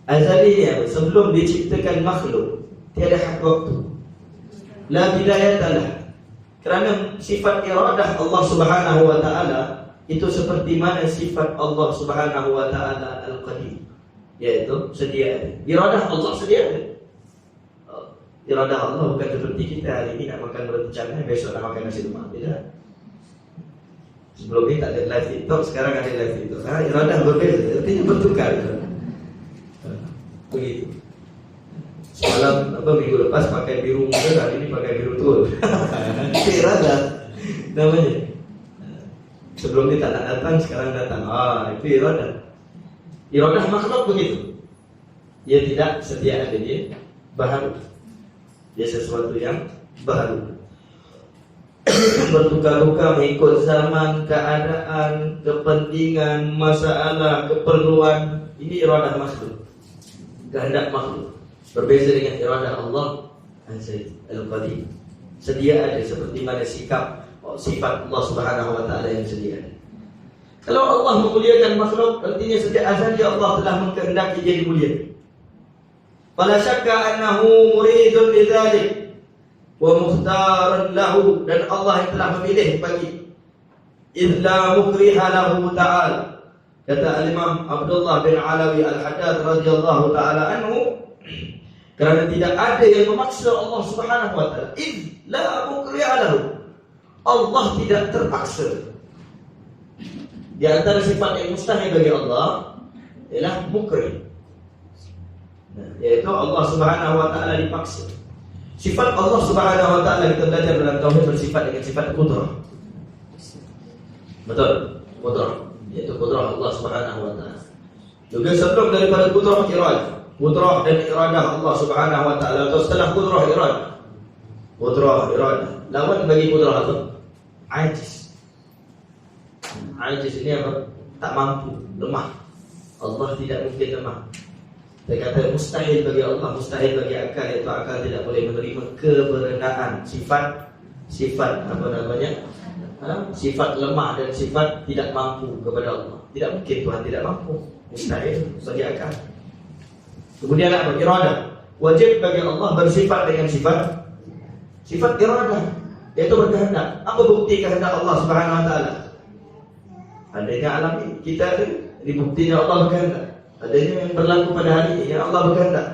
Azali ya, sebelum diciptakan makhluk, tiada hak waktu. La bidayatalah. Kerana sifat iradah Allah Subhanahu wa ta'ala itu seperti mana sifat Allah Subhanahu wa ta'ala al-qadim, yaitu sedia ada. Iradah Allah sedia ada. Iradah Allah bukan seperti kita hari ini nak makan roti canai, besok nak makan nasi lemak. Tidak. Sebelum ini tak ada live TikTok, sekarang ada live TikTok. Iradah berbeza, artinya bertukar. Begitu. Semalam minggu lepas pakai biru muda, hari ini pakai biru tua. Itu iradah namanya. Sebelum dia tak nak datang, sekarang datang. Itu iradah. Iradah makhluk begitu. Dia tidak setia ada, dia baharu. Dia sesuatu yang baru. Bertukar-tukar mengikut zaman, keadaan, kepentingan, masalah, keperluan. Ini iradah makhluk, kehendak makhluk. Berbeza dengan iradah Allah Al-Qadim. Sedia ada seperti mana sifat Allah Subhanahu wa ta'ala yang sedia ada. Kalau Allah memuliakan makhluk, artinya sejak azal Allah telah mengkehendaki dia dimuliakan. Fala syakka annahu muridun lidzalik wa mukhtarun lahu, dan Allah yang telah memilih bagi idza mukriha lahu ta'ala. Kata Imam Abdullah bin Alawi Al-Haddad radhiyallahu ta'ala anhu, kerana tidak ada yang memaksa Allah Subhanahu wa ta'ala. Idza mukriha lahu, Allah tidak terpaksa. Di antara sifat yang mustahil bagi Allah ialah mukrih, yaitu Allah Subhanahu wa ta'ala dipaksa. Sifat Allah Subhanahu wa ta'ala kita belajar dalam tauhid bersifat dengan sifat qudrah. Betul? Qudrah. yaitu kudrah Allah Subhanahu wa taala. Juga sebelum daripada kudrah iradah, kudrah dan iradah Allah Subhanahu wa taala, atau setelah kudrah iradah. Kudrah iradah, lawan bagi kudrah apa? Ajiz. Ajiz ini apa? Tak mampu, lemah. Allah tidak mungkin lemah. Dia kata mustahil bagi Allah, mustahil bagi akal, iaitu akal tidak boleh menerima keberadaan sifat apa namanya? Sifat lemah dan sifat tidak mampu kepada Allah. Tidak mungkin Tuhan tidak mampu, mustahil bagi akal. Kemudian apa? Iradah. Wajib bagi Allah bersifat dengan sifat iradah, yaitu berkehendak. Apa bukti kehendak Allah Subhanahu wa taala? Adanya alam ini, kita ada di buktinya Allah berkehendak. Adanya yang berlaku pada hari ini yang Allah berkehendak.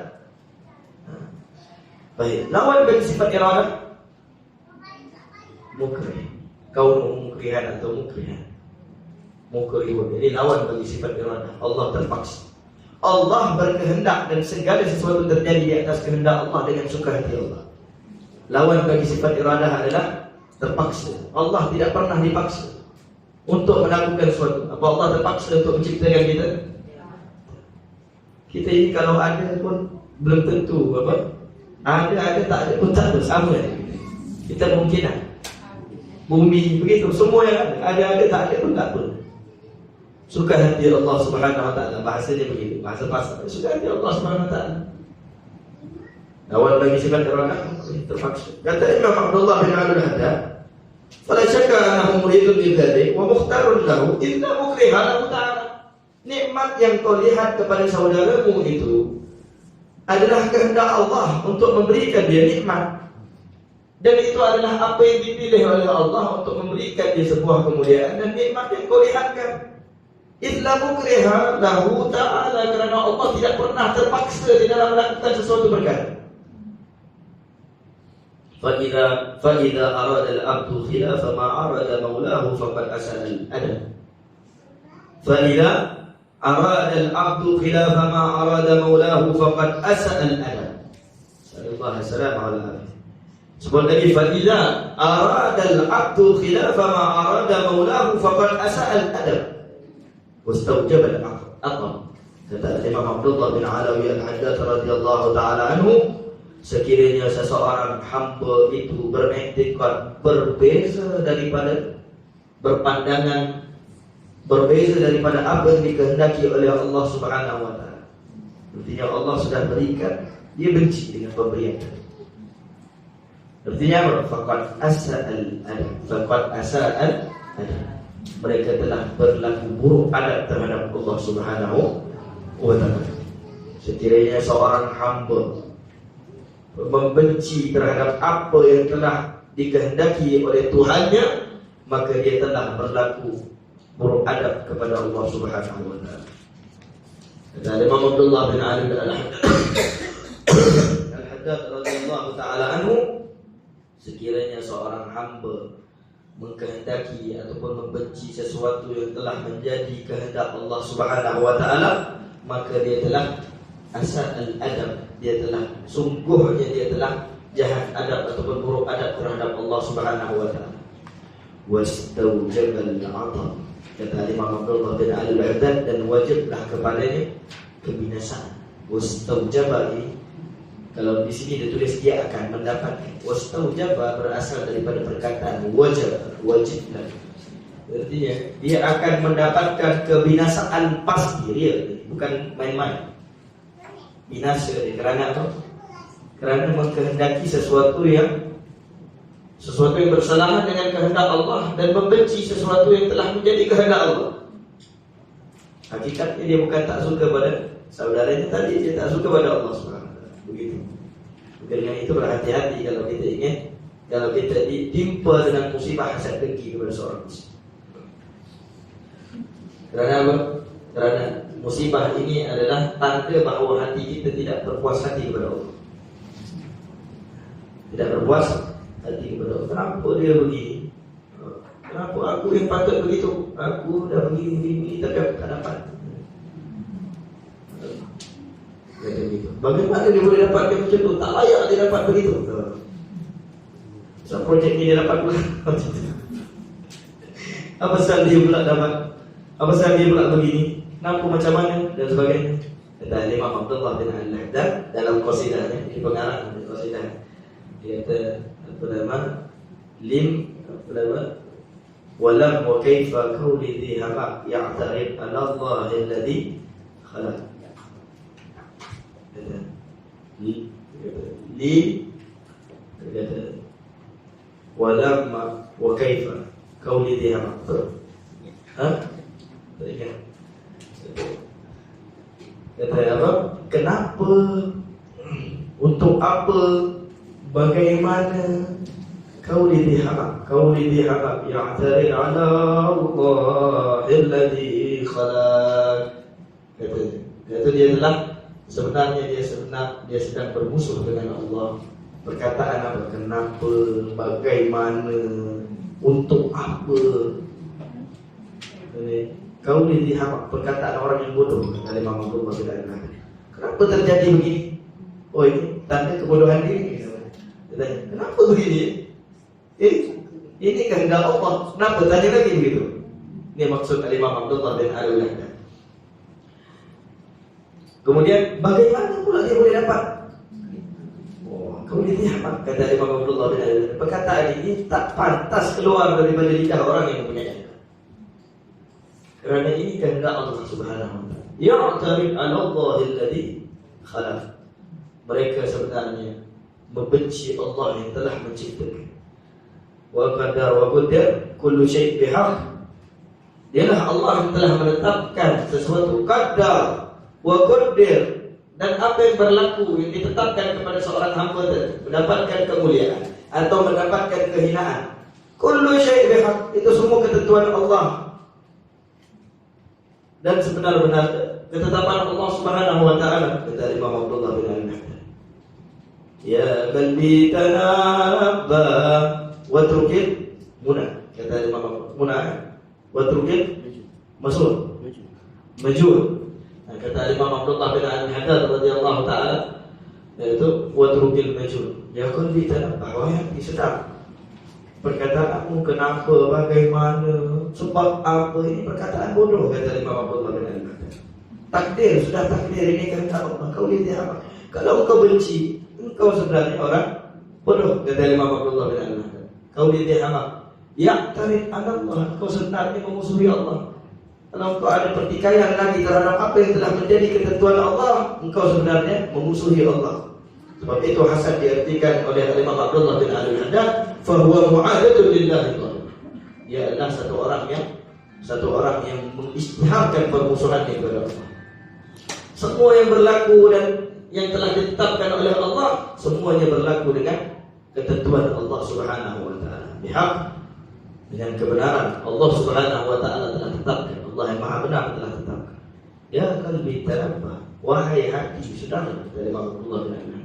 Baik, lawan bagi sifat iradah mukrih. Kaum mukrihan atau mukrihan. Mukrihun. Ini lawan bagi sifat iradah. Allah terpaksa. Allah berkehendak dan segala sesuatu terjadi di atas kehendak Allah dengan suka hati Allah. Lawan bagi sifat iradah adalah terpaksa. Allah tidak pernah dipaksa untuk melakukan sesuatu. Apa Allah terpaksa untuk menciptakan kita? Kita ini kalau ada pun belum tentu apa? Ada tak ada pun tak bersama. Kita mungkin bumi begitu, semua yang ada tak ada pun tak apa. Suka hati Allah Subhanahu wa taala, bahasanya begitu, bahasa pasar. Suka hati Allah Subhanahu wa taala. Awal bagi sifat iradah terpaksa. Kata Imam Abdullah bin Al-Haddad, "Fala syakka annahu muridun li dzalik wa mukhtarun lahu illa mukrihan lahu ta'ala." Nikmat yang kau lihat kepada saudaramu itu adalah kehendak Allah untuk memberikan dia nikmat. Dan itu adalah apa yang dipilih oleh Allah untuk memberikan dia sebuah kemuliaan dan nikmat yang kau lihatkan. Illa mukriha lahu ta'ala, kerana Allah tidak pernah terpaksa di dalam melakukan sesuatu perkara. فإذا أراد العبد خلاف ما أراد مولاه فقد أساء الأدب. فإذا أراد العبد خلاف ما أراد مولاه فقد أساء الأدب. نسأل الله السلامة والعافية. Sebut lagi, فإذا أراد العبد خلاف ما أراد مولاه فقد أساء الأدب واستوجب العقل. Kata Imam Abdullah bin Alawi Al-Haddad radhiyallahu taala anhu, sekiranya seseorang hamba itu beriktikad berbeza daripada berpandangan berbeza daripada apa yang dikehendaki oleh Allah Subhanahu wa taala. Artinya Allah sudah berikan, dia benci dengan pemberian tadi. Artinya apa? Faqad asa'al adab. Faqad asa'al adab. Mereka telah berlaku buruk adab terhadap Allah Subhanahu wa taala. Sekiranya seorang hamba membenci terhadap apa yang telah dikehendaki oleh Tuhannya, maka dia telah berlaku buruk adab kepada Allah Subhanahu wa taala. Dan Imam Abdullah bin Ali Al-Haddad radhiyallahu taala anhu, sekiranya seorang hamba mengkehendaki ataupun membenci sesuatu yang telah menjadi kehendak Allah Subhanahu wa taala, maka dia telah asa'al adab, dia telah sungguhnya dia telah jahat adab ataupun buruk adab terhadap Allah Subhanahu wa taala. Wastawjabal 'atab. Kata Imam Abdullah bin Al-Haddad, dan wajiblah kepadanya kebinasaan. Wastaujaba ini, kalau di sini ditulis dia akan mendapatkan. Wastaujaba berasal daripada perkataan wajiblah. Artinya dia akan mendapatkan kebinasaan pasti, real, bukan main-main. Binasa dia kerana apa? Kerana mengkehendaki sesuatu yang bersalahan dengan kehendak Allah dan membenci sesuatu yang telah menjadi kehendak Allah. Hakikatnya dia bukan tak suka pada saudaranya tadi, dia tak suka pada Allah SWT. Begitu. Dengan itu berhati-hati kalau kita ingin, kalau kita ditimpa dengan musibah hasad dengki kepada seorang muslim. Kerana apa? Kerana musibah ini adalah tanda bahawa hati kita tidak berpuas hati kepada Allah. Tidak berpuas hati kepada Allah. Kenapa dia begini? Kenapa aku yang patut begitu? Aku dah begini, tapi aku tak dapat. Bagaimana dia boleh dapatkan macam tu? Tak layak dia dapat begitu. So projek ni dia dapat pula macam tu. Apa pasal dia pula dapat? Apa sahaja dia pula begini? Nampu macam mana? Dan sebagainya. Kata Imam Abdullah bin Al-Haddad dalam qasidahnya, ini pengarang dari qasidah. Dia kata apa nama? Walam wa kaifa qawli dhi hamaq ya'tarib ala Allah alladhi khalaq. Walam wa kaifa qawli dhi hamaq. Kata apa? Kenapa? Untuk apa? Bagaimana? Qauli dihamak ya'tari ala Allah alladhi khalaq. Kata dia adalah sebenarnya dia sedang bermusuh dengan Allah. Perkataan apa? Kenapa? Bagaimana? Untuk apa? Qauli dihamak, perkataan orang yang bodoh. Kata Imam Abdullah bin Al-Haddad. Kenapa terjadi begini? Oh, ini tanda kebodohan diri. Kenapa begini? Ini kehendak Allah. Kenapa tanya lagi begitu? Ini maksud Imam Abdullah bin Al-Haddad. Kemudian bagaimana pula dia boleh dapat? Kemudian dia apa? Kata Imam Abdullah bin Al-Haddad, perkataan ini tak pantas keluar daripada lidah orang yang mempunyai ilmu. Kerana ini kehendak Allah Subhanahu wa taala. Ya'tarif 'ala Allah alladhi khalaq. Mereka sebenarnya membenci Allah yang telah menciptakan. Wa qadar wa qaddar kullu syai' bihaq. Dialah Allah yang telah menetapkan sesuatu, qadar wa qaddar, dan apa yang berlaku yang ditetapkan kepada seorang hamba tadi mendapatkan kemuliaan atau mendapatkan kehinaan. Kullu syai' bihaq, itu semua ketentuan Allah. Dan sebenar-benar ketetapan Allah Subhanahu wa taala. Kata Imam Abdullah bin Al-Haddad, ya qalbi tanabba watrukil muna. Kata Imam Muna, watrukil masul majul. Kata Imam Abdullah bin Al-Haddad radhiyallahu taala, yaitu watrukil majul. Ya qalbi tanabba, wahai hati sedang. Perkataanmu kenapa, bagaimana, sebab apa, ini perkataan bodoh. Kata Imam Abdullah bin Al-Haddad, takdir, sudah takdir, ini kehendak Allah. Kau lihat apa? Kalau kau benci, engkau sebenarnya orang bodoh. Kata Imam Abdullah bin Al-Haddad, kau lihat apa? Ya'tarif 'ala Allah, kau sebenarnya memusuhi Allah. Kalau kau ada pertikaian lagi terhadap apa yang telah menjadi ketentuan Allah, engkau sebenarnya memusuhi Allah. Sebab itu hasad diartikan oleh Imam Abdullah bin Al-Haddad, fahuwa mu'adatun lillahi. Dia adalah satu orang yang mengisytiharkan permusuhannya kepada Allah. Semua yang berlaku dan yang telah ditetapkan oleh Allah, semuanya berlaku dengan ketentuan Allah Subhanahu wa taala. Bihaq, dengan kebenaran Allah Subhanahu wa taala telah tetapkan. Allah yang Maha Benar telah tetapkan. Ya qalbi tanabbah, wahai hati saudara, dari Imam Abdullah bin Al-Haddad.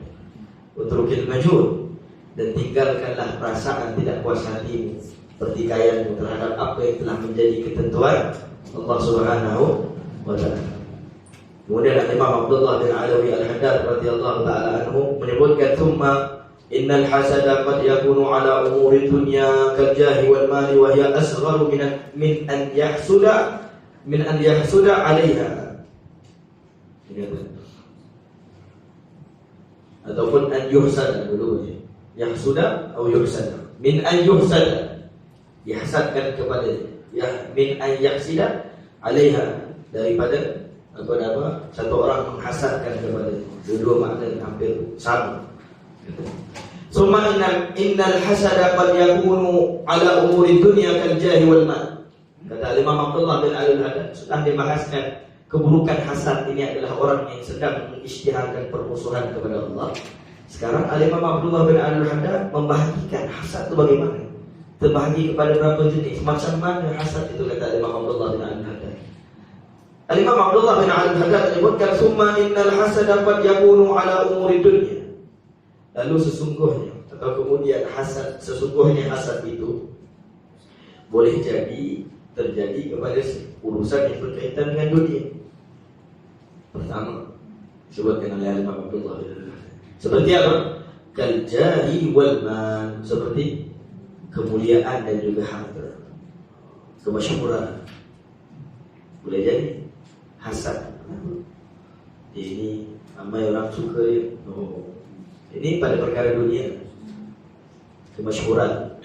Utrukil majul, dan tinggalkanlah perasaan tidak puas hatimu, pertikaianmu terhadap apa yang telah menjadi ketentuan Allah Subhanahu wa taala. Kemudian Imam Abdullah bin Alawi Al-Haddad radhiyallahu taala anhu menyebutkan, "Tsumma innal hasada qad yakunu ala umuri dunya kal jahi wal mali wa hiya asgharu min an yahsuda 'alaiha." Ataupun an yuhsada dulu, yahsuda atau yuhsada. Min an yuhsada, dihasadkan kepada, ya min an yahsida 'alaiha, daripada apa satu orang menghasadkan kepada. Dua makna hampir sama. Summa innal hasada qad yakunu ala umuri dunya kal jahi wal mal. Kata Imam Abdullah bin Al-Haddad, sudah dibahaskan keburukan hasad ini adalah orang yang sedang mengisytiharkan permusuhan kepada Allah. Sekarang Imam Abdullah bin Al-Haddad membahagikan hasad itu bagaimana, terbahagi kepada berapa jenis, macam mana hasad itu. Kata Imam Abdullah bin Al-Haddad, Imam Abdullah bin Al-Haddad menyebutkan, summa innal hasada qad yakunu ala umuri dunya. Lalu sesungguhnya, atau kemudian sesungguhnya hasad itu boleh jadi terjadi kepada urusan yang berkaitan dengan dunia. Pertama, disebutkan oleh Imam Abdullah bin Al-Haddad, seperti apa? Kal jahi wal mal, seperti kemuliaan dan juga harta, kemasyhuran. Boleh jadi hasad. Ini ramai orang suka dia. Oh. Ini pada perkara dunia. Kemasyhuran,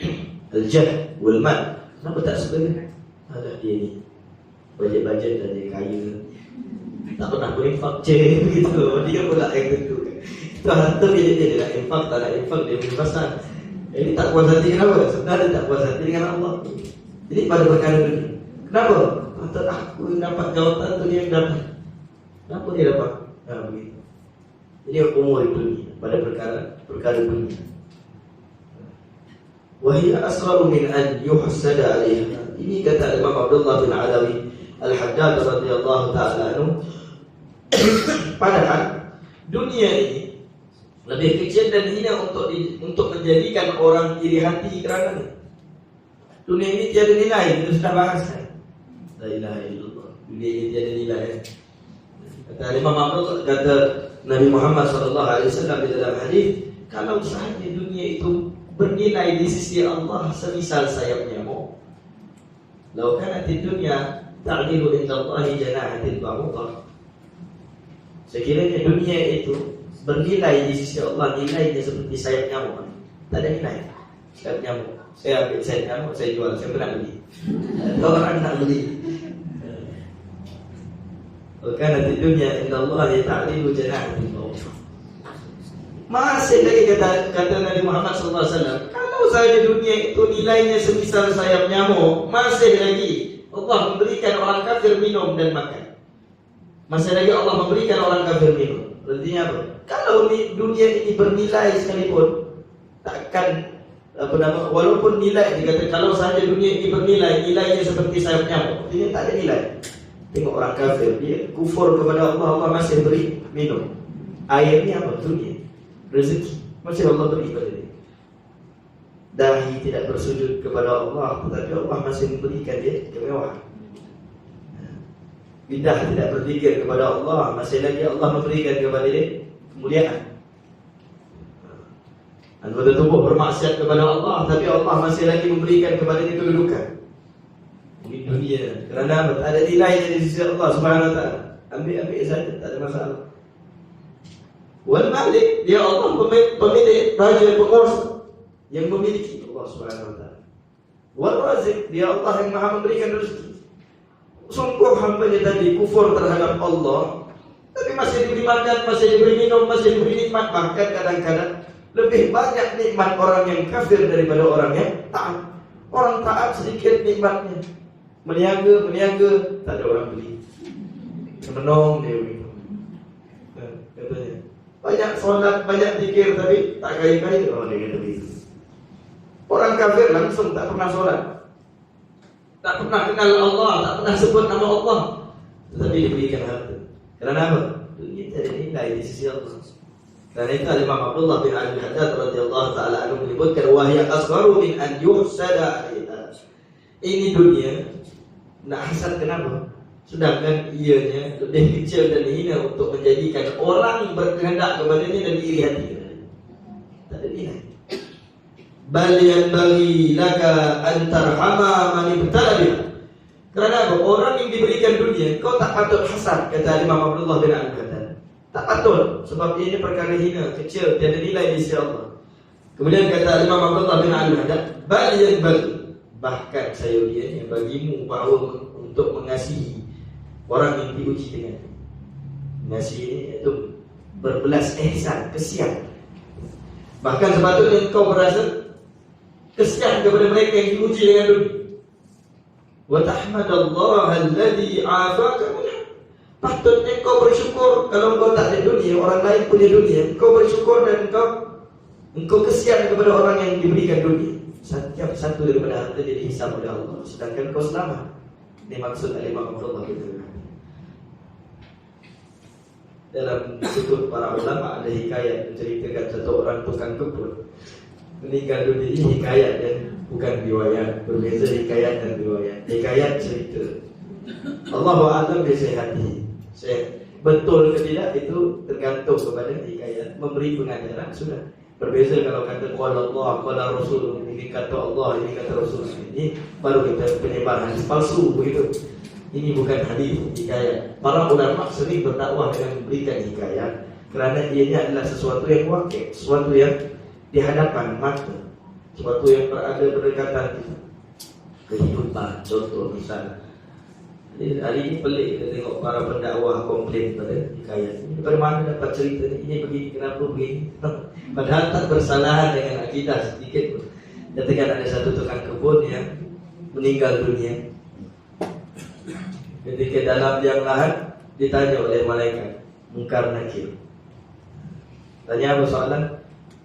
al-jah wal mal. Kenapa tak suka dia? Alah dia ni bajet-bajet dah, dia kaya, tak pernah berinfak je gitu. Dia pula yang tentu. Itu harta dia nak infak, tak nak infak dia punya pasal. Ini tak puas hati kenapa? Sebenarnya tak puas hati dengan Allah. Jadi pada perkara dunia. Kenapa? Patut aku dapat jawatan tu dia yang dapat. Kenapa dia dapat? Begitu. Jadi umur dunia pada perkara dunia. Wahia asraru min an yuhsada alaiha. Ini kata Imam Abdullah bin Alawi Al-Haddad radhiyallahu ta'ala anhu. Padahal dunia ini lebih kecil dan hina untuk menjadikan orang iri hati kerana dunia ini tiada nilai. Kita sudah bahas kan? La ilaha illallah. Dunia ini tiada nilai. Kata Imam Abdullah, kata Nabi Muhammad SAW di dalam hadis, kalau sahaja dunia itu bernilai di sisi Allah semisal sayap nyamuk, lau kanat dunya ta'dilu indallahi janahatil ba'udah. Sekiranya dunia itu bernilai di sisi Allah, nilainya seperti sayap nyamuk. Tak ada nilai. Sayap nyamuk. Saya ambil sayap nyamuk, saya jual. Saya pernah beli. Orang nak beli. Lau kanat dunya indallahi ta'dilu janahatil ba'udah. Masih lagi kata Nabi Muhammad SAW, kalau saja dunia itu nilainya semisal sayap nyamuk, masih lagi Allah memberikan orang kafir minum dan makan. Masih lagi Allah memberikan orang kafir minum. Artinya apa? Kalau dunia ini bernilai sekalipun, takkan walaupun nilai dikata kalau saja dunia ini bernilai, nilainya seperti sayap nyamuk, artinya tak ada nilai. Tengok orang kafir, dia kufur kepada Allah, Allah masih beri minum. Airnya apa? Dunia. Rezeki masih Allah beri pada dia. Dahi tidak bersujud kepada Allah, tetapi Allah masih memberikan dia kemewahan. Lidah tidak berzikir kepada Allah, masih lagi Allah memberikan kepada dia kemuliaan. Anggota tubuh bermaksiat kepada Allah, tapi Allah masih lagi memberikan kepada dia kedudukan. Ini dunia. Kerana tak ada nilai di sisi Allah Subhanahu Wa Taala. Ambil saja, tak ada masalah. Wal Malik, dia Allah pemilik, raja, penguasa yang memiliki Allah Subhanahu Wa Taala. Wal Razik, dia Allah yang Maha memberikan rezeki. Sungguh hamba-Nya tadi kufur terhadap Allah, tapi masih diberi makan, masih diberi minum, masih diberi nikmat. Bahkan kadang-kadang lebih banyak nikmat orang yang kafir daripada orang yang taat. Orang taat sedikit nikmatnya, meniaga, tak ada orang beli. Menong dia begitu. Katanya banyak solat, banyak zikir, tapi tak kaya-kaya. Oh, dia kata begitu. Orang kafir langsung tak pernah solat, tak pernah kenal Allah, tak pernah sebut nama Allah, tetapi diberikan harta. Kerana apa? Dunia tak ada nilai di sisi Allah. Kerana itu Imam Abdullah bin Al-Haddad radhiyallahu ta'ala anhu menyebutkan, wahya asgharu min an yuhsada alaiha. Ini dunia nak hasad kenapa? Sedangkan ianya lebih kecil dan hina untuk menjadikan orang berkehendak kepadanya dan iri hati kepadanya. Tak ada nilai. Bal yanbaghi laka an tarhama man ibtala biha. Kerana apa? Orang yang diberikan dunia, kau tak patut hasad, kata Imam Abdullah bin Al-Haddad. Tak patut, sebab ini perkara hina, kecil, tiada nilai di sisi Allah. Kemudian kata Imam Abdullah bin Al-Haddad, bal yanbaghi, bahkan sayurianya bagimu bahawa untuk mengasihi orang yang diuji dengan mengasihi ini iaitu berbelas ihsan, kesian. Bahkan sepatutnya engkau berasa kesian kepada mereka yang diuji dengan dunia. Wa tahmadallaha alladhi 'afaka minha. Patutnya engkau bersyukur kalau engkau tak ada dunia, orang lain punya dunia, engkau bersyukur dan engkau kesian kepada orang yang diberikan dunia. Setiap satu daripada harta dia dihisab oleh Allah, sedangkan engkau selamat. Ini maksud Imam Abdullah bin Al-Haddad. Dalam sudut para ulama ada hikayat menceritakan satu orang tukang kebun meninggal dunia. Ini hikayat dan bukan riwayat. Berbeza hikayat dan riwayat. Hikayat cerita. Allahu a'lam bisihhatihi. Betul ke tidak itu tergantung kepada hikayat. Memberi pengajaran sudah. Berbeza kalau kata qala Allah, qala Rasul, ini kata Allah, ini kata Rasul. Ini baru kita penyebar hadis palsu begitu. Ini bukan hadis hikayat. Para ulama sering berdakwah dengan memberikan hikayat kerana ianya adalah sesuatu yang wakil, sesuatu yang di hadapan mata, sesuatu yang berada berdekatan kita. Kehidupan, contoh misalnya. Jadi hari ini pelik kita tengok para pendakwah komplain pada hikayat. Ini dari mana dapat cerita ni? Ini begini, kenapa begini? Padahal tak bersalahan dengan akidah sedikit pun. Katakan ada satu tukang kebun yang meninggal dunia. Ketika dalam liang lahat ditanya oleh malaikat Munkar Nakir. Tanya apa soalan?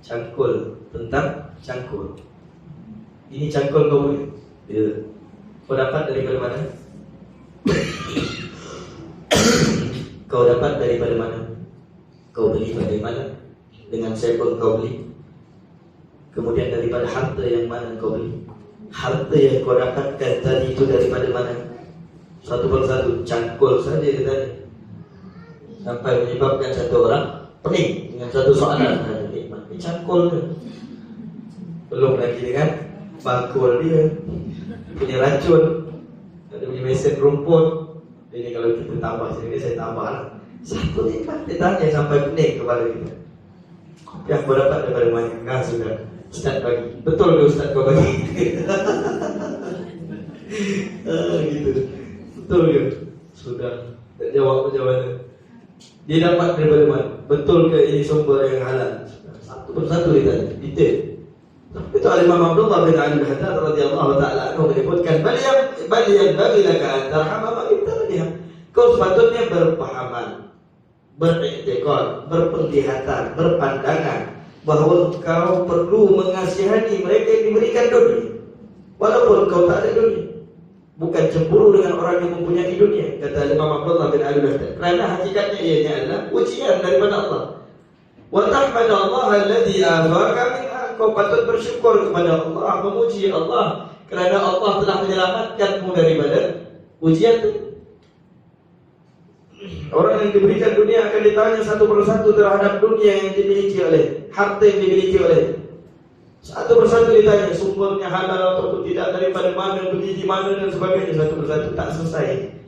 Cangkul, tentang cangkul. Ini cangkul kau boleh? Ya. Kau dapat daripada mana? Kau dapat daripada mana? Kau beli dari mana? Dengan siapa kau beli? Kemudian daripada harta yang mana kau beli? Harta yang kau dapatkan tadi itu daripada mana? Satu persatu, cangkul saja dia tanya. Sampai menyebabkan satu orang pening dengan satu soalan. Ini cangkul dia. Belum lagi dengan bakul dia, punya racun, ada punya mesin rumput. Ini kalau kita tambah sini, saya tambah lah. Satu nikmat dia tanya sampai pening kepala kita. Yang kau dapat daripada mana? Nah sudah, Ustaz bagi. Betul ke Ustaz kau bagi? Gitu. Betul ke? Sudah. Tak jawab macam mana. Dia dapat daripada mana? Betul ke ini sumber yang halal? Satu persatu dia tanya. Detail. Itu Imam Abdullah bin Ali Al-Haddad radhiyallahu ta'ala anhu menyebutkan bal yang bagi laka an tarhama ma ibtadiha. Kau sepatutnya berpahaman, beriktikad, berpenglihatan, berpandangan bahawa kau perlu mengasihani mereka yang diberikan dunia walaupun kau tak ada dunia. Bukan cemburu dengan orang yang mempunyai dunia, kata Imam Abdullah bin Ali Al-Haddad. Kerana hakikatnya ianya adalah ujian daripada Allah. Wa tahmadallaha alladhi afaka minha. Kau patut bersyukur kepada Allah, memuji Allah kerana Allah telah menyelamatkanmu daripada ujian itu. Orang yang diberikan dunia akan ditanya satu persatu terhadap dunia yang dimiliki oleh, harta yang dimiliki oleh. Satu persatu ditanya sumbernya halal atau tidak, daripada mana, beli di mana dan sebagainya. Satu persatu tak selesai.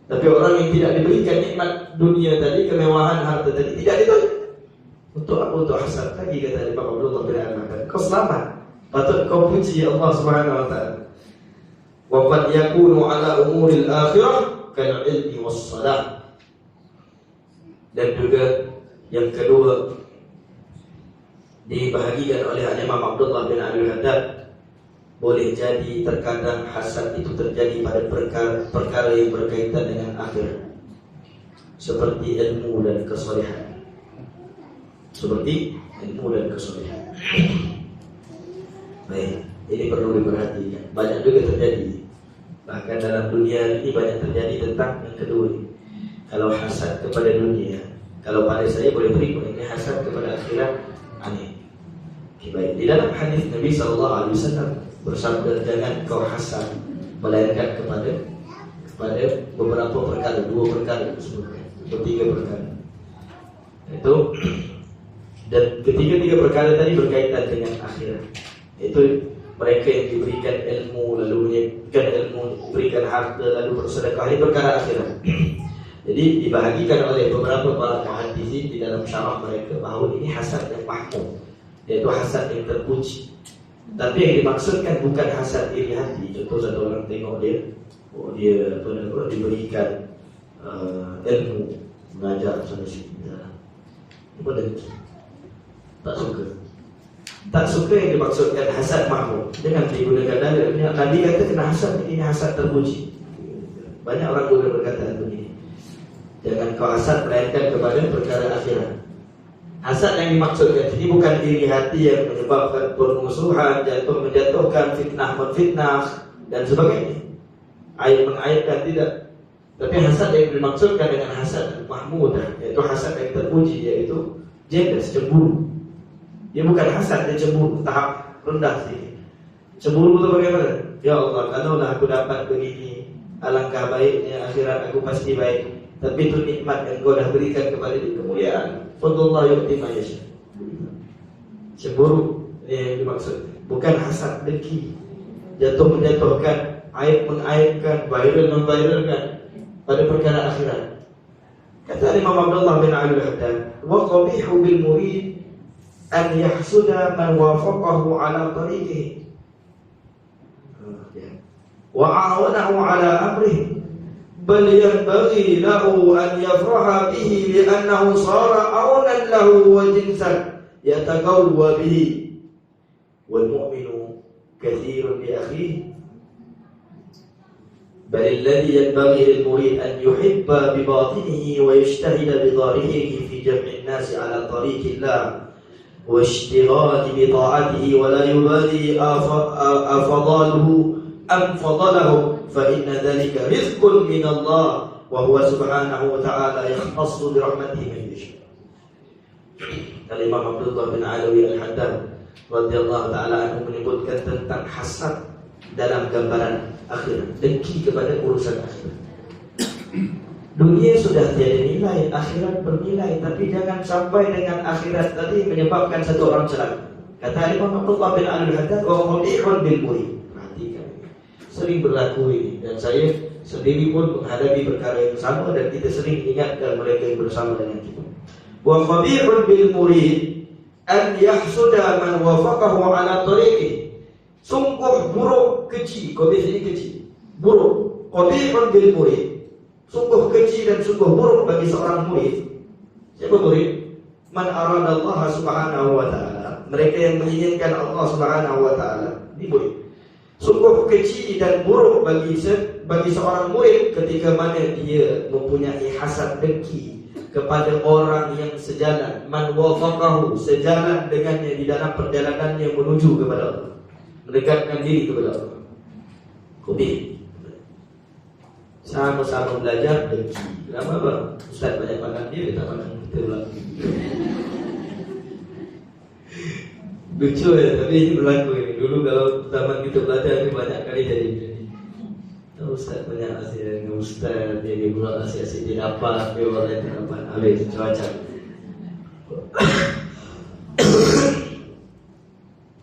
Tapi orang yang tidak diberikan nikmat dunia tadi, kemewahan harta tadi, tidak ditanya. Untuk apa? Untuk hasad lagi, kata Imam Abdullah bin Ali. Kau selamat, patut kau puji Allah Subhanahu wa taala. Wa qad yakunu ala umuril akhirah kal ilmi was salah. Dan juga yang kedua dibahagikan oleh Imam Abdullah bin Ali Al-Haddad, boleh jadi terkadang hasad itu terjadi pada perkara yang berkaitan dengan akhirat, seperti ilmu dan kesolehan. Seperti ilmu dan kesolehan. Baik, ini perlu diperhatikan. Banyak juga terjadi. Bahkan dalam dunia ini banyak terjadi tentang yang kedua ini. Kalau hasad kepada dunia, kalau pada saya boleh terima, ini hasad kepada akhirat, aneh. Okay, baik. Di dalam hadis Nabi SAW bersabda, jangan kau hasad melainkan kepada beberapa perkara, dua perkara disebutkan, atau tiga perkara. Itu. Dan ketiga-tiga perkara tadi berkaitan dengan akhirat. Itu mereka yang diberikan ilmu, lalu menyebutkan ilmu, diberikan harta, lalu bersedekah. Ini perkara akhirat. Jadi dibahagikan oleh beberapa para muhaddisin di dalam syarah mereka bahawa ini hasad yang mahmud, iaitu hasad yang terpuji. Tapi yang dimaksudkan bukan hasad iri hati. Contoh satu orang tengok dia, dia diberikan ilmu, mengajar sana sini. Apa dengki? Tak suka. Tak suka yang dimaksudkan hasad mahmud. Jangan digunakan dalil. Nabi kata kena hasad, ini hasad terpuji. Banyak orang juga berkata begini, jangan kau hasad melainkan kepada perkara akhirat. Hasad yang dimaksudkan ini bukan iri hati yang menyebabkan permusuhan, menjatuhkan, fitnah menfitnah dan sebagainya, aib mengaibkan, tidak. Tapi hasad yang dimaksudkan dengan hasad mahmudah, yaitu hasad yang terpuji, yaitu jealous, cemburu. Dia bukan hasad, dia cemburu, tahap rendah sedikit. Cemburu itu bagaimana? Ya Allah, kalaulah aku dapat begini, alangkah baiknya akhirat aku pasti baik. Tapi itu nikmat yang kau dah berikan kepada dia, kemuliaan. Fadlullah yu'ti ma yasha. Cemburu ini yang dimaksud, bukan hasad dengki, jatuh menjatuhkan aib mengaibkan, viral memviralkan pada perkara akhirat. Kata Imam Abdullah bin Ali al-Haddad, wa qabihu bil murid an yahsuda man wafaqahu ala tariqihi wa a'wanahu ala amrihi bal yanbaghi lahu an yafraha bihi li'annahu sara awnan lahu wa jinsan yataqawwa bihi wal mu'minu kathirun bi akhihi بل الذي ينبغي للمريد أن يحب بباطنه ويجتهد بظاهره في جمع الناس على طريق الله واشتغال بطاعته ولا يبالي أفضاله أم فضله فإن ذلك رزق من الله وهو سبحانه وتعالى يختص برحمته من يشاء. Imam Abdullah bin Alawi al-Haddad radhiyallahu taala anhu menyebutkan tentang hasad dalam gambaran akhirat, dengki kepada urusan akhirat. Dunia sudah tiada nilai, akhirat bernilai, tapi jangan sampai dengan akhirat tadi menyebabkan satu orang celaka. Kata Imam Abdullah bin Al-Haddad, wa qadihun bil murid. Perhatikan, sering berlaku ini, dan saya sendiri pun menghadapi perkara yang sama, dan kita sering ingatkan mereka yang bersama dengan kita. Wa qadihun bil murid an yahsuda man wafaqahu ala tariqih. Sungguh buruk keji, qabih ini keji, buruk. Qabihun bil murid, sungguh keji dan sungguh buruk bagi seorang murid. Siapa murid? Man arada Allah subhanahu wa ta'ala, mereka yang menginginkan Allah subhanahu wa ta'ala, ini murid. Sungguh keji dan buruk bagi seorang murid ketika mana dia mempunyai hasad dengki kepada orang yang sejalan, man wafaqahu, sejalan dengannya di dalam perjalanannya menuju kepada Allah, mendekatkan diri kepada Allah. Qabih. Sama-sama belajar dengki. Kenapa bang? Ustaz banyak pandang dia, tak pandang kita berlaku. Lucu ya, tapi ini berlaku ini. Dulu kalau zaman kita belajar ini banyak kali jadi. Ustaz banyak asyik dengan Ustaz, dia pula asyik-asyik dia dapat, dia orang lain tak dapat. Habis macam-macam.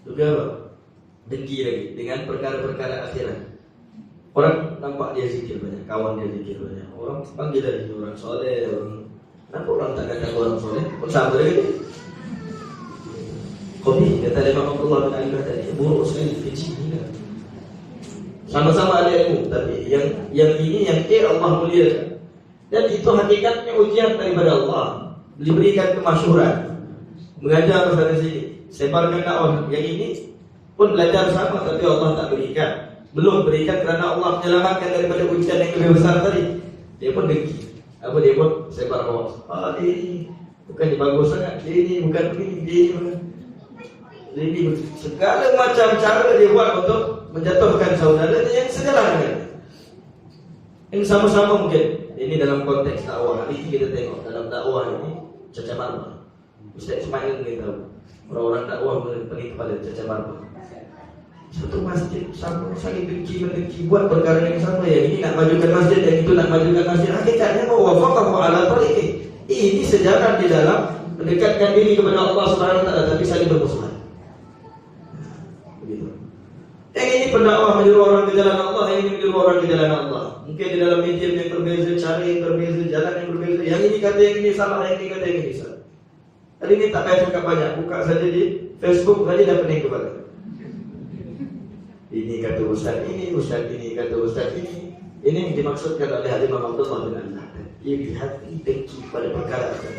Juga apa? Dengki lagi dengan perkara-perkara akhirat. Orang nampak dia zikir banyak, kawan dia zikir banyak, orang panggil dari orang soleh, kenapa orang tak kata orang soleh? Pun sama lagi. Qabih, kata Imam Abdullah bin Ali tadi, buruk sekali, kecil ni. Sama-sama ada ilmu, tapi yang ini yang Allah muliakan. Dan itu hakikatnya ujian daripada Allah. Diberikan kemasyhuran, mengajar pada sini, sebarkan dakwah. Yang ini pun belajar sama, tapi Allah tak berikan. Belum berikan kerana Allah menyelamatkan daripada ujian yang lebih besar tadi. Dia pun dengki. Apa dia pun sebar hoax. Dia ini bukan bagus sangat. Dia ini bukan begini. Dia ini segala macam cara dia buat untuk menjatuhkan saudaranya yang sejalan dengan. Ini sama-sama mungkin. Ini dalam konteks dakwah. Hari ini kita tengok dalam dakwah ini cacat marmah. Ustaz Ismail kita tahu. Orang-orang dakwah pening kepala cacat marmah. Satu masjid sama saling dengki mendengki buat perkara yang sama, ya ini nak majukan masjid, yang itu nak majukan masjid. Hakikatnya wafaqahu ala tariqih. Ini sejalan di dalam mendekatkan diri kepada Allah Subhanahu wa taala, tapi saling bermusuhan. Begitu. Yang ini pendakwah menyuruh orang ke jalan Allah, yang ini menyuruh orang ke jalan Allah. Mungkin di dalam medium yang berbeza, cara yang berbeza, jalan yang berbeza. Yang ini kata yang ini salah, yang ini kata yang ini salah. Hari ini tak payah buka banyak, buka saja di Facebook saja dah pening kepala. Ini kata ustaz ini, ustaz ini kata ustaz ini. Ini yang dimaksudkan oleh Imam Abdullah bin Al-Haddad. Ia hati dengki pada perkara itu.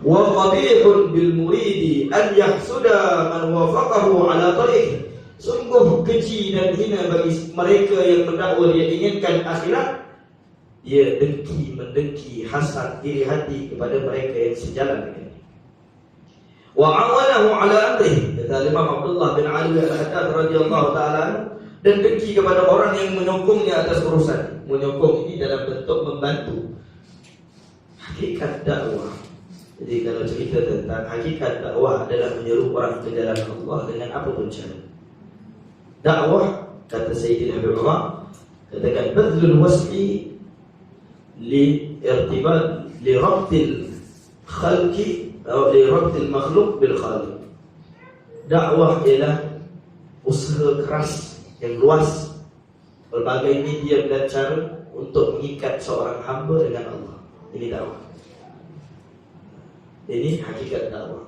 Wa qabihun bil muridi an yahsuda man wafaqahu ala tariqih. Sungguh keji dan hina bagi mereka yang mendakwa dia inginkan akhirat. Dia dengki, mendengki, hasad, iri hati kepada mereka yang sejalan dengan dia. Wa awanahu ala amrihi. Kata Imam Abdullah bin Ali al-Haddad radhiyallahu ta'ala, dan dengki kepada orang yang menyokongnya atas urusan. Menyokong ini dalam bentuk membantu. Hakikat dakwah. Jadi kalau cerita tentang hakikat dakwah adalah menyeru orang ke jalan Allah dengan apa pun cara. Dakwah, kata Sayyidina Habibullah, katakan badlul wasfi li irtibat li rabtil khalqi atau li rabtil makhluk bil khaliq. Dakwah ialah usaha keras yang luas berbagai medium dan cara untuk mengikat seorang hamba dengan Allah. Ini dakwah. Ini hakikat dakwah.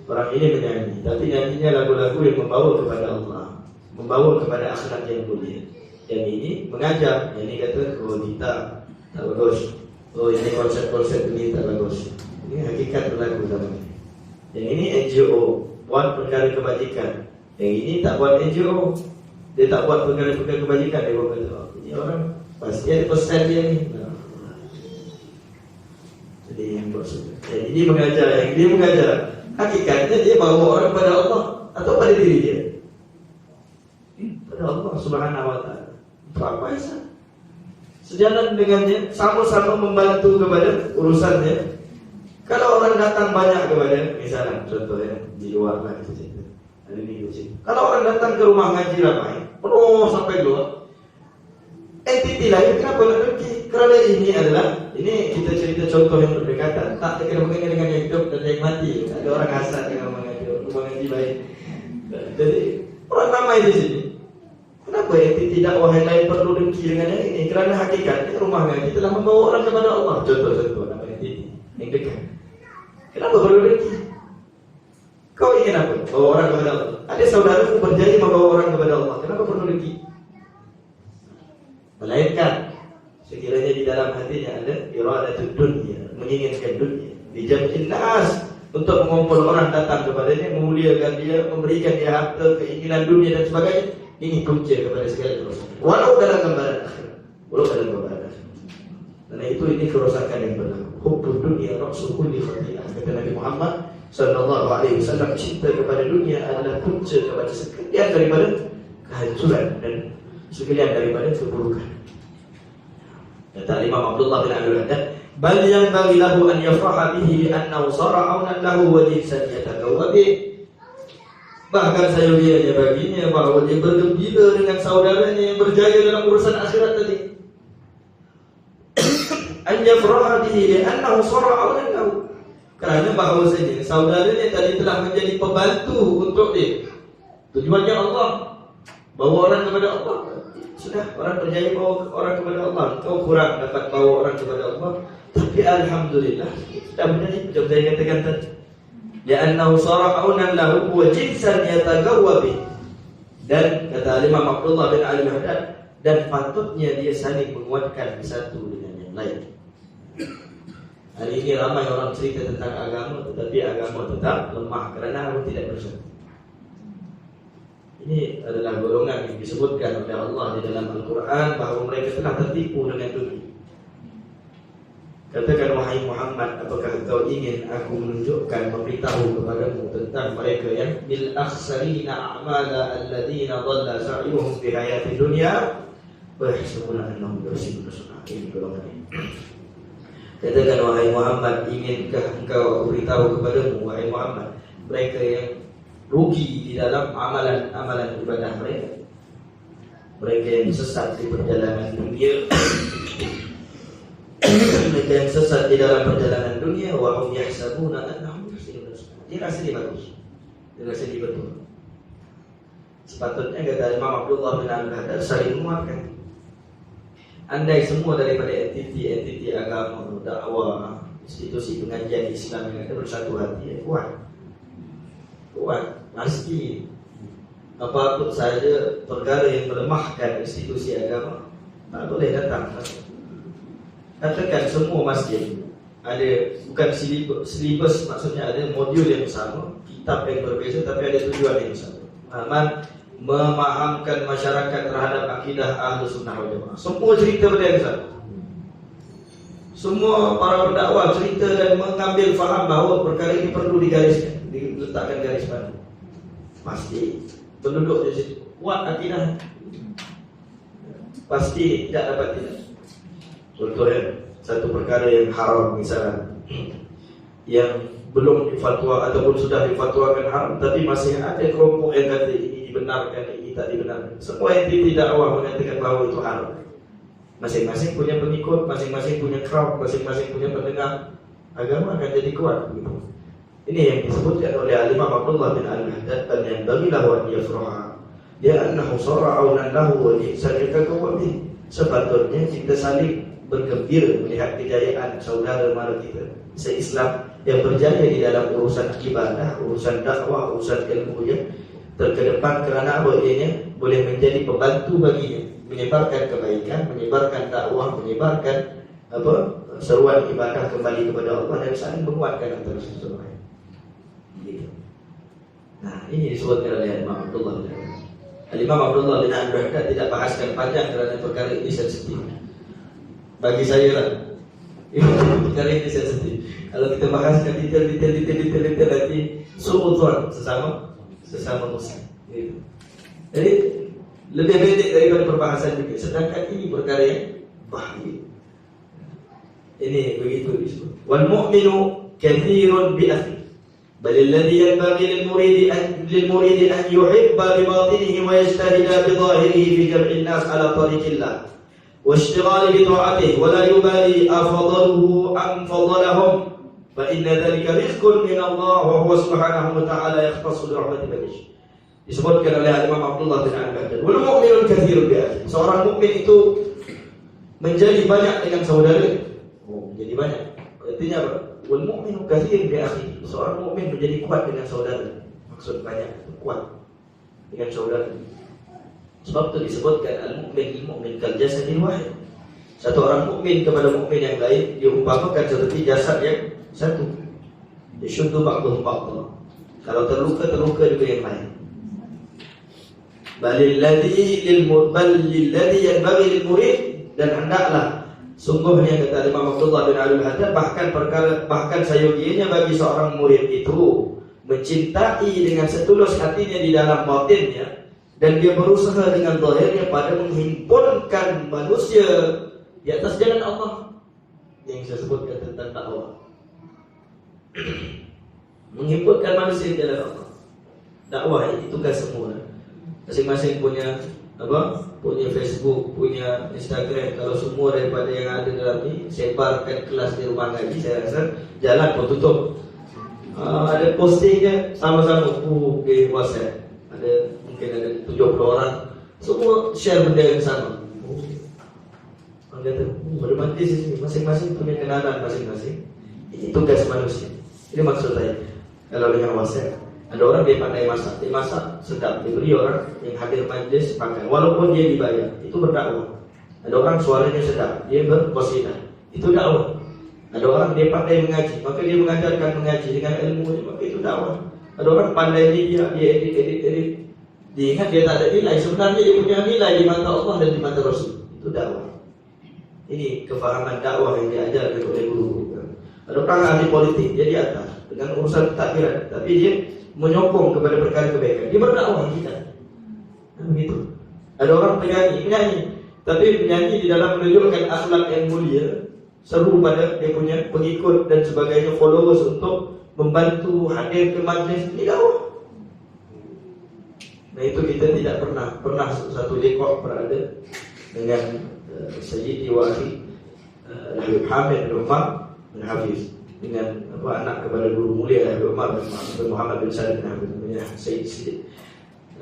Orang ini menyanyi, tapi nyanyinya lagu-lagu yang membawa kepada Allah, membawa kepada akhlak yang mulia. Yang ini mengajar, yang ini kata, oh kita tak bagus, oh ini konsep-konsep ini tak bagus. Ini hakikat berlaku namanya. Yang ini NGO, buat perkara kebajikan. Yang ini tak buat NGO, dia tak buat perkara-perkara kebajikan. Dia buat kata, oh, ini orang pasti ada pesan dia ni. Jadi yang maksudnya, yang ini mengajar, yang ini mengajar. Hakikatnya dia bawa orang pada Allah atau pada diri dia? Pada Allah Subhanahu wa ta'ala. Itu apa Isa? Sejalan dengannya, sama-sama membantu kepada urusannya. Kalau orang datang banyak kepada, misalnya contohnya di luar lah itu cerita. Ada minggu sini. Kalau orang datang ke rumah ngaji ramai, penuh sampai keluar. Entiti lain kenapa nak pergi? Kerana ini adalah, ini kita cerita contoh yang berdekatan. Tak kena mengenai dengan yang hidup dan yang mati. Ada orang hasad dengan rumah ngaji baik. Jadi orang ramai di sini. Kenapa entiti dakwah yang lain perlu dengki dengan yang ini? Kerana hakikatnya rumah ngaji telah membawa orang kepada Allah. Contoh-contoh nama entiti yang dekat. Kenapa perlu dengki? Kau ingin apa? Bawa orang kepada Allah. Ada saudaraku berjanji membawa orang kepada Allah. Kenapa perlu dengki? Melainkan sekiranya di dalam hatinya ada iradatul dunia, menginginkan dunia, dijam'in nas, untuk mengumpul orang datang kepadanya, memuliakan dia, memberikan dia harta, keinginan dunia dan sebagainya. Ini punca kepada segala kerosakan. Walau dalam gambaran akhirat, walau dalam gambaran akhirat. Karena itu ini kerosakan yang berlaku. Hubbud dunia ra'su kulli khati'ah. Kata Nabi Muhammad sallallahu alaihi wasallam, cinta kepada dunia adalah punca kepada sekalian daripada kehancuran dan sekalian daripada keburukan. Kata Imam Abdullah bin Al-Haddad, bal yanbaghi lahu an yafraha bihi li'annahu sara aunan lahu wa jinsan yataqawwa bih. Bahkan sayurianya baginya bahawa dia bergembira dengan saudaranya yang berjaya dalam urusan akhirat tadi. An yafraha bihi li'annahu sara aunan lahu. Kerana bahawasanya saudaranya tadi telah menjadi pembantu untuk dia. Tujuannya Allah, bawa orang kepada Allah. Sudah, orang berjaya bawa orang kepada Allah. Kau kurang dapat bawa orang kepada Allah, tapi alhamdulillah sudah menjadi macam saya katakan tadi. Li'annahu sara aunan lahu wa jinsan yataqawwa bih. Dan kata Imam Abdullah bin Al-Haddad, dan patutnya dia saling menguatkan satu dengan yang lain. Hari ini ramai orang cerita tentang agama, tetapi agama tetap lemah kerana orang tidak bersatu. Ini adalah golongan yang disebutkan oleh Allah di dalam Al-Quran bahawa mereka telah tertipu dengan dunia. Katakan, wahai Muhammad, apakah kau ingin aku menunjukkan, memberitahu kepadamu tentang mereka yang bil akhsarina a'mala alladhina dhalla sa'yuhum fi hayati dunya wa yahsabuna annahum yuhsinuna sun'a. Ini golongan ini. Katakan, wahai Muhammad, inginkah engkau aku beritahu kepadamu, wahai Muhammad, mereka yang rugi di dalam amalan-amalan ibadah mereka, mereka yang sesat di perjalanan dunia, mereka yang sesat di dalam perjalanan dunia, wa hum yahsabuna annahum yuhsinuna sun'a. Dia rasa dia bagus, dia rasa dia betul. Sepatutnya kata Imam Abdullah bin Al-Haddad saling menguatkan. Andai semua daripada entiti agama, dakwah, institusi pengajian Islam yang ada bersatu hati, kuat, pasti apa-apa saja perkara yang melemahkan institusi agama tak boleh datang. Katakan semua masjid ada, bukan silibus, maksudnya ada modul yang sama, kitab yang berbeza, tapi ada tujuan yang sama, memahamkan masyarakat terhadap akidah Ahlus Sunnah wal Jamaah. Semua cerita benda yang sama. Semua para pendakwah cerita dan mengambil faham bahawa perkara ini perlu digariskan, diletakkan garis panjang. Pasti penduduk di situ kuat akidah, pasti tidak dapat tidak. Contohnya satu perkara yang haram misalnya, yang belum difatwa ataupun sudah difatwakan haram, tapi masih ada kelompok yang kata ini dibenarkan, ini tak dibenarkan. Semua entiti dakwah mengatakan bahawa itu haram. Masing-masing punya pengikut, masing-masing punya crowd, masing-masing punya pendengar. Agama akan jadi kuat begitu. Ini yang disebutkan oleh Imam Abdullah bin Al-Haddad, dan yang bagilah wa yafraha dia annahu sara aunan lahu wa ihsan kaqawmi. Sepatutnya kita saling bergembira melihat kejayaan saudara mara kita se-Islam yang berjaya di dalam urusan ibadah, urusan dakwah, urusan ilmu ya, terkedepan kerana apa ianya boleh menjadi pembantu baginya menyebarkan kebaikan, menyebarkan dakwah, menyebarkan seruan ibadah kembali kepada Allah dan saling menguatkan antara satu sama lain. Gitu. Nah, ini disebutkan oleh Imam Abdullah bin Imam Abdullah bin Abdul tidak bahaskan panjang kerana perkara ini sensitif. Bagi saya lah, perkara ini sensitif. Kalau kita bahaskan detail nanti suudzon sesama muslim. Gitu. Jadi lebih pendek daripada perbahasan juga. Sedangkan ini perkara yang bahaya. Ini begitu disebut. Wal mu'minu kathirun bi akhi. بل الذي ينبغي للمريد أن يحب بباطنه ويجتهد بظاهره في جمع الناس على طريق الله واشتغال بطاعته ولا يبالي أفضله أم فضلهم فإن ذلك رزق من الله وهو سبحانه وتعالى يختص برحمة من يشاء. Disebutkan oleh Imam Abdullah bin Al-Baghdadi. Wal mu'minun katsirun bi akhi. Seorang mukmin itu menjadi banyak dengan saudara. Menjadi banyak. Artinya apa? Wal mu'minu katsirun bi akhi. Seorang mukmin menjadi kuat dengan saudara. Maksud banyak, kuat dengan saudara. Sebab itu disebutkan al-mu'min kal jasadil wahid. Satu orang mukmin kepada mukmin yang lain diumpamakan seperti jasad yang satu. Yashuddu ba'duhum ba'dha. Kalau terluka juga yang lain. Balilladhi yanbaghi lil murid, dan hendaklah sungguhnya kata Imam Abdullah bin Al-Haddad bahkan sayogianya bagi seorang murid itu mencintai dengan setulus hatinya di dalam batinnya, dan dia berusaha dengan zahirnya pada menghimpunkan manusia di atas jalan Allah yang saya sebutkan tentang dakwah. Menghimpunkan manusia di jalan Allah. Dakwah ini tugas semua. Masing-masing punya punya Facebook, punya Instagram. Kalau semua daripada yang ada dalam ni sebarkan kelas di rumah ngaji, saya rasa jalan pun tutup. Ada postingnya sama-sama di WhatsApp. Mungkin ada 70 orang, semua share benda yang sama. Orang kata, ada majlis di sini, masing-masing punya kenalan masing-masing. Ini tugas manusia. Ini maksud saya. Kalau dengan WhatsApp, ada orang dia pandai masak, dia masak sedap, diberi orang yang hadir majlis makan, walaupun dia dibayar, itu berdakwah. Ada orang suaranya sedap, dia berqasidah, itu dakwah. Ada orang dia pandai mengaji, maka dia mengajarkan mengaji dengan ilmu, maka itu dakwah. Ada orang pandai dia edit. Dia ingat dia tak ada nilai, sebenarnya dia punya nilai di mata Allah dan di mata Rasul. Itu dakwah. Ini kefahaman dakwah yang diajarkan oleh guru. Ada orang ahli politik, dia di atas dengan urusan takbiran, tapi dia menyokong kepada perkara kebaikan. Dia berdakwah kita. Begitu. Ada orang penyanyi, tapi penyanyi di dalam menunjukkan akhlak yang mulia, seru pada dia punya pengikut dan sebagainya, followers untuk membantu hadir ke majlis. Ini dakwah. Nah itu kita tidak pernah satu lekok berada dengan Sayyidi wa akhi Habib Hamid bin Umar bin Hafiz, dengan anak kepada guru mulia Habib Umar bin Muhammad bin Salim bin Habib, namanya Sayyid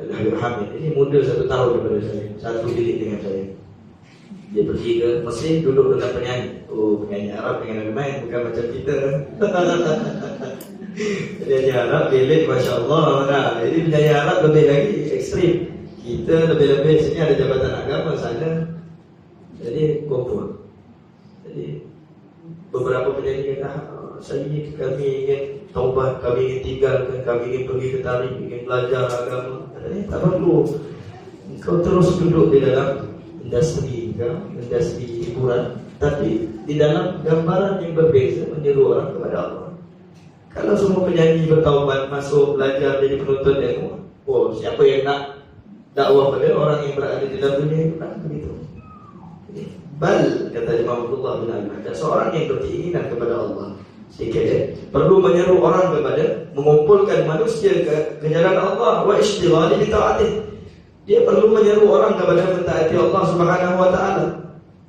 Habib Hamid. Ini muda 1 tahun daripada saya, satu bilik dengan saya. Dia pergi ke Mesir, duduk dengan penyanyi. Penyanyi Arab dengan main, bukan macam kita. Penyanyi Arab bilik, Masya Allah. Nah, jadi penyanyi Arab lebih lagi ekstrim. Kita lebih-lebih, sini ada jabatan agama, sana jadi kumpul. Jadi beberapa penyanyi kata, kami ingin taubat, kami ingin tinggalkan, kami ingin pergi ke talim, ingin belajar agama. Tak perlu. Kau terus duduk di dalam industri hiburan, tapi di dalam gambaran yang berbeza menyeru orang kepada Allah. Kalau semua penyanyi bertaubat, masuk belajar jadi penuntut ilmu, siapa yang nak dakwah pada orang yang berada di dalam dunia itu? Kan begitu. Bal, kata Imam Abdullah bin Al-Baghdadi, seorang yang berkeinginan kepada Allah, sehingga perlu menyeru orang kepada mengumpulkan manusia ke jalan Allah, wa ishtighali bi ta'atih. Dia perlu menyeru orang kepada mentaati Allah Subhanahu wa taala.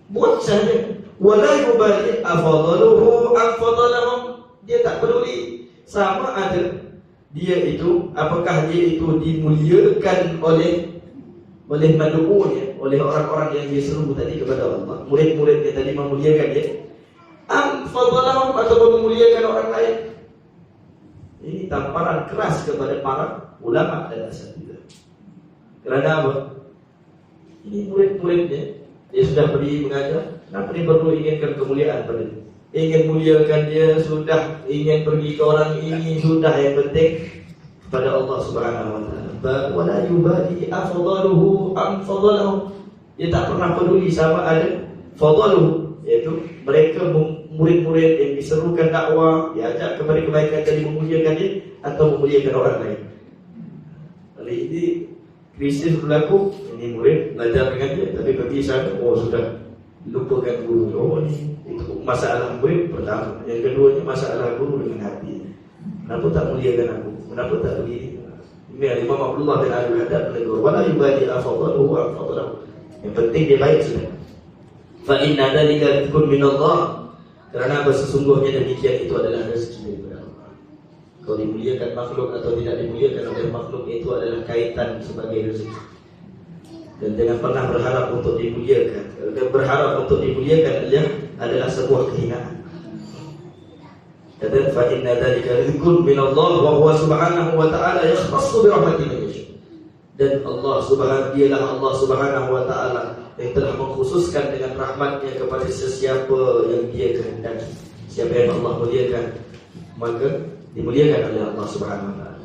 Buat saja. Wala yubali afdaluhu am fadalahum. Dia tak peduli sama ada dia itu, apakah dia itu dimuliakan oleh oleh mad'unya, oleh orang-orang yang dia seru tadi kepada Allah, murid-murid dia tadi memuliakan dia, am fadalahum atau memuliakan orang lain. Ini tamparan keras kepada para ulama dan asatidz. Kerana apa? Ini murid-muridnya, dia sudah pergi mengajar, kenapa dia perlu inginkan kemuliaan pada dia? Ingin muliakan dia sudah, ingin pergi ke orang ini sudah, yang penting kepada Allah Subhanahu wa taala. Wala yubali afdaluhu am fadalahu. Dia tak pernah peduli sama ada fadaluhu, iaitu mereka murid-murid yang diserukan dakwah, diajak kepada kebaikan jadi memuliakan dia atau memuliakan orang lain. Kali ini krisis berlaku, ini murid belajar dengan dia, tapi bagi sana, sudah lupakan guru. Itu masalah murid pertama. Yang keduanya masalah guru dengan hati. Kenapa tak muliakan aku? Kenapa tak begini? Ini Imam Abdullah bin Al-Haddad menegur, wala yubali afdaluhu wa afdalahu. Yang penting dia baik sudah. Fa inna dzalika rizqun min Allah. Kerana sesungguhnya demikian itu adalah rezeki daripada Allah. Kalau dimuliakan makhluk atau tidak dimuliakan oleh makhluk, itu adalah kaitan sebagai rezeki. Dan jangan pernah berharap untuk dimuliakan. Kalau berharap untuk dimuliakan adalah sebuah kehinaan. Dan fa inna dzalika rizqun min Allah wa huwa subhanahu wa ta'ala yakhtassu bi rahmatihi man yasha. Dan Allah Subhanahu wa ta'ala yang telah mengkhususkan dengan rahmatnya kepada sesiapa yang dia kehendaki. Siapa yang Allah muliakan, maka dimuliakan oleh Allah Subhanahu wa ta'ala.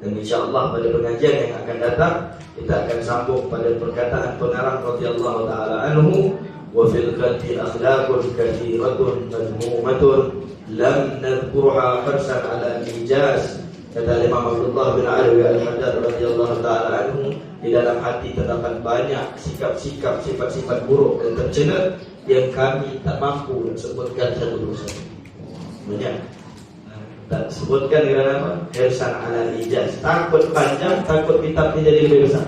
Dan insya-Allah pada pengajian yang akan datang kita akan sambung pada perkataan pengarang radhiyallahu taala anhu, wa fil qalbi akhlaqun kathiratun madhmumatun lam nadhkurha farsan ala ijaz. Kata Imam Abdullah bin Ali Al-Haddad radhiyallahu taala anhu, di dalam hati terdapat banyak sikap-sikap, sifat-sifat buruk dan tercela yang kami tak mampu sebutkan satu persatu. Banyak. Tak sebutkan kerana apa? Hirsan ala ijaz. Takut panjang, takut kitabnya jadi lebih besar.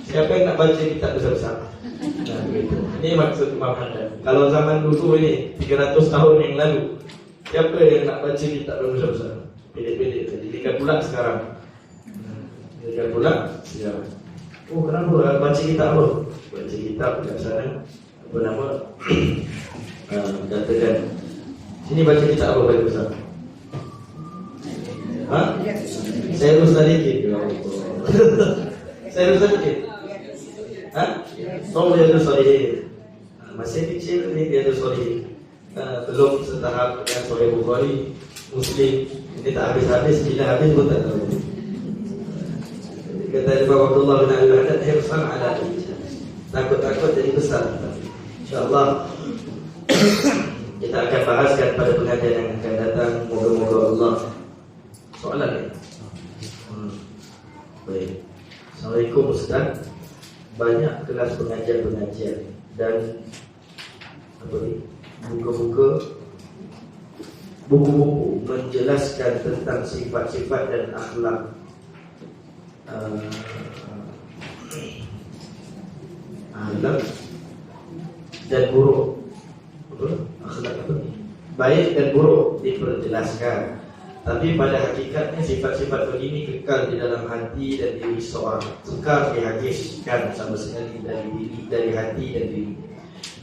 Siapa yang nak baca kitab besar-besar? Nah, begitu. Ini maksud Imam Haddad. Kalau zaman dulu ini 300 tahun yang lalu, siapa yang nak baca kitab besar-besar? Pilih-pilih. Dilihat pula sekarang. Dilihat pula sekarang. Kenapa baca kitab apa? Baca kitab kat sana. Apa nama? Katakan. Sini baca kitab apa paling besar? Saya harus sedikit. Saya harus sedikit. Dia harus sedikit. Masih kecil ni dia harus sedikit. Belum setahap dengan Sahih Bukhari, Muslim. Ini tak habis-habis, bila habis pun tak tahu. Kata Imam Abdullah bin Al-Haddad, hirsan ala ijaz. Takut-takut jadi besar. InsyaAllah kita akan bahaskan pada pengajian yang akan datang. Moga-moga Allah. Soalan ni. Baik. Assalamualaikum Ustaz. Banyak kelas pengajian-pengajian dan buku-buku menjelaskan tentang sifat-sifat dan akhlak dan buruk. Akhlak apa ni? Baik dan buruk diperjelaskan. Tapi pada hakikatnya sifat-sifat begini kekal di dalam hati dan diri seorang, sukar dihagiskan sama sekali dari hati dan diri.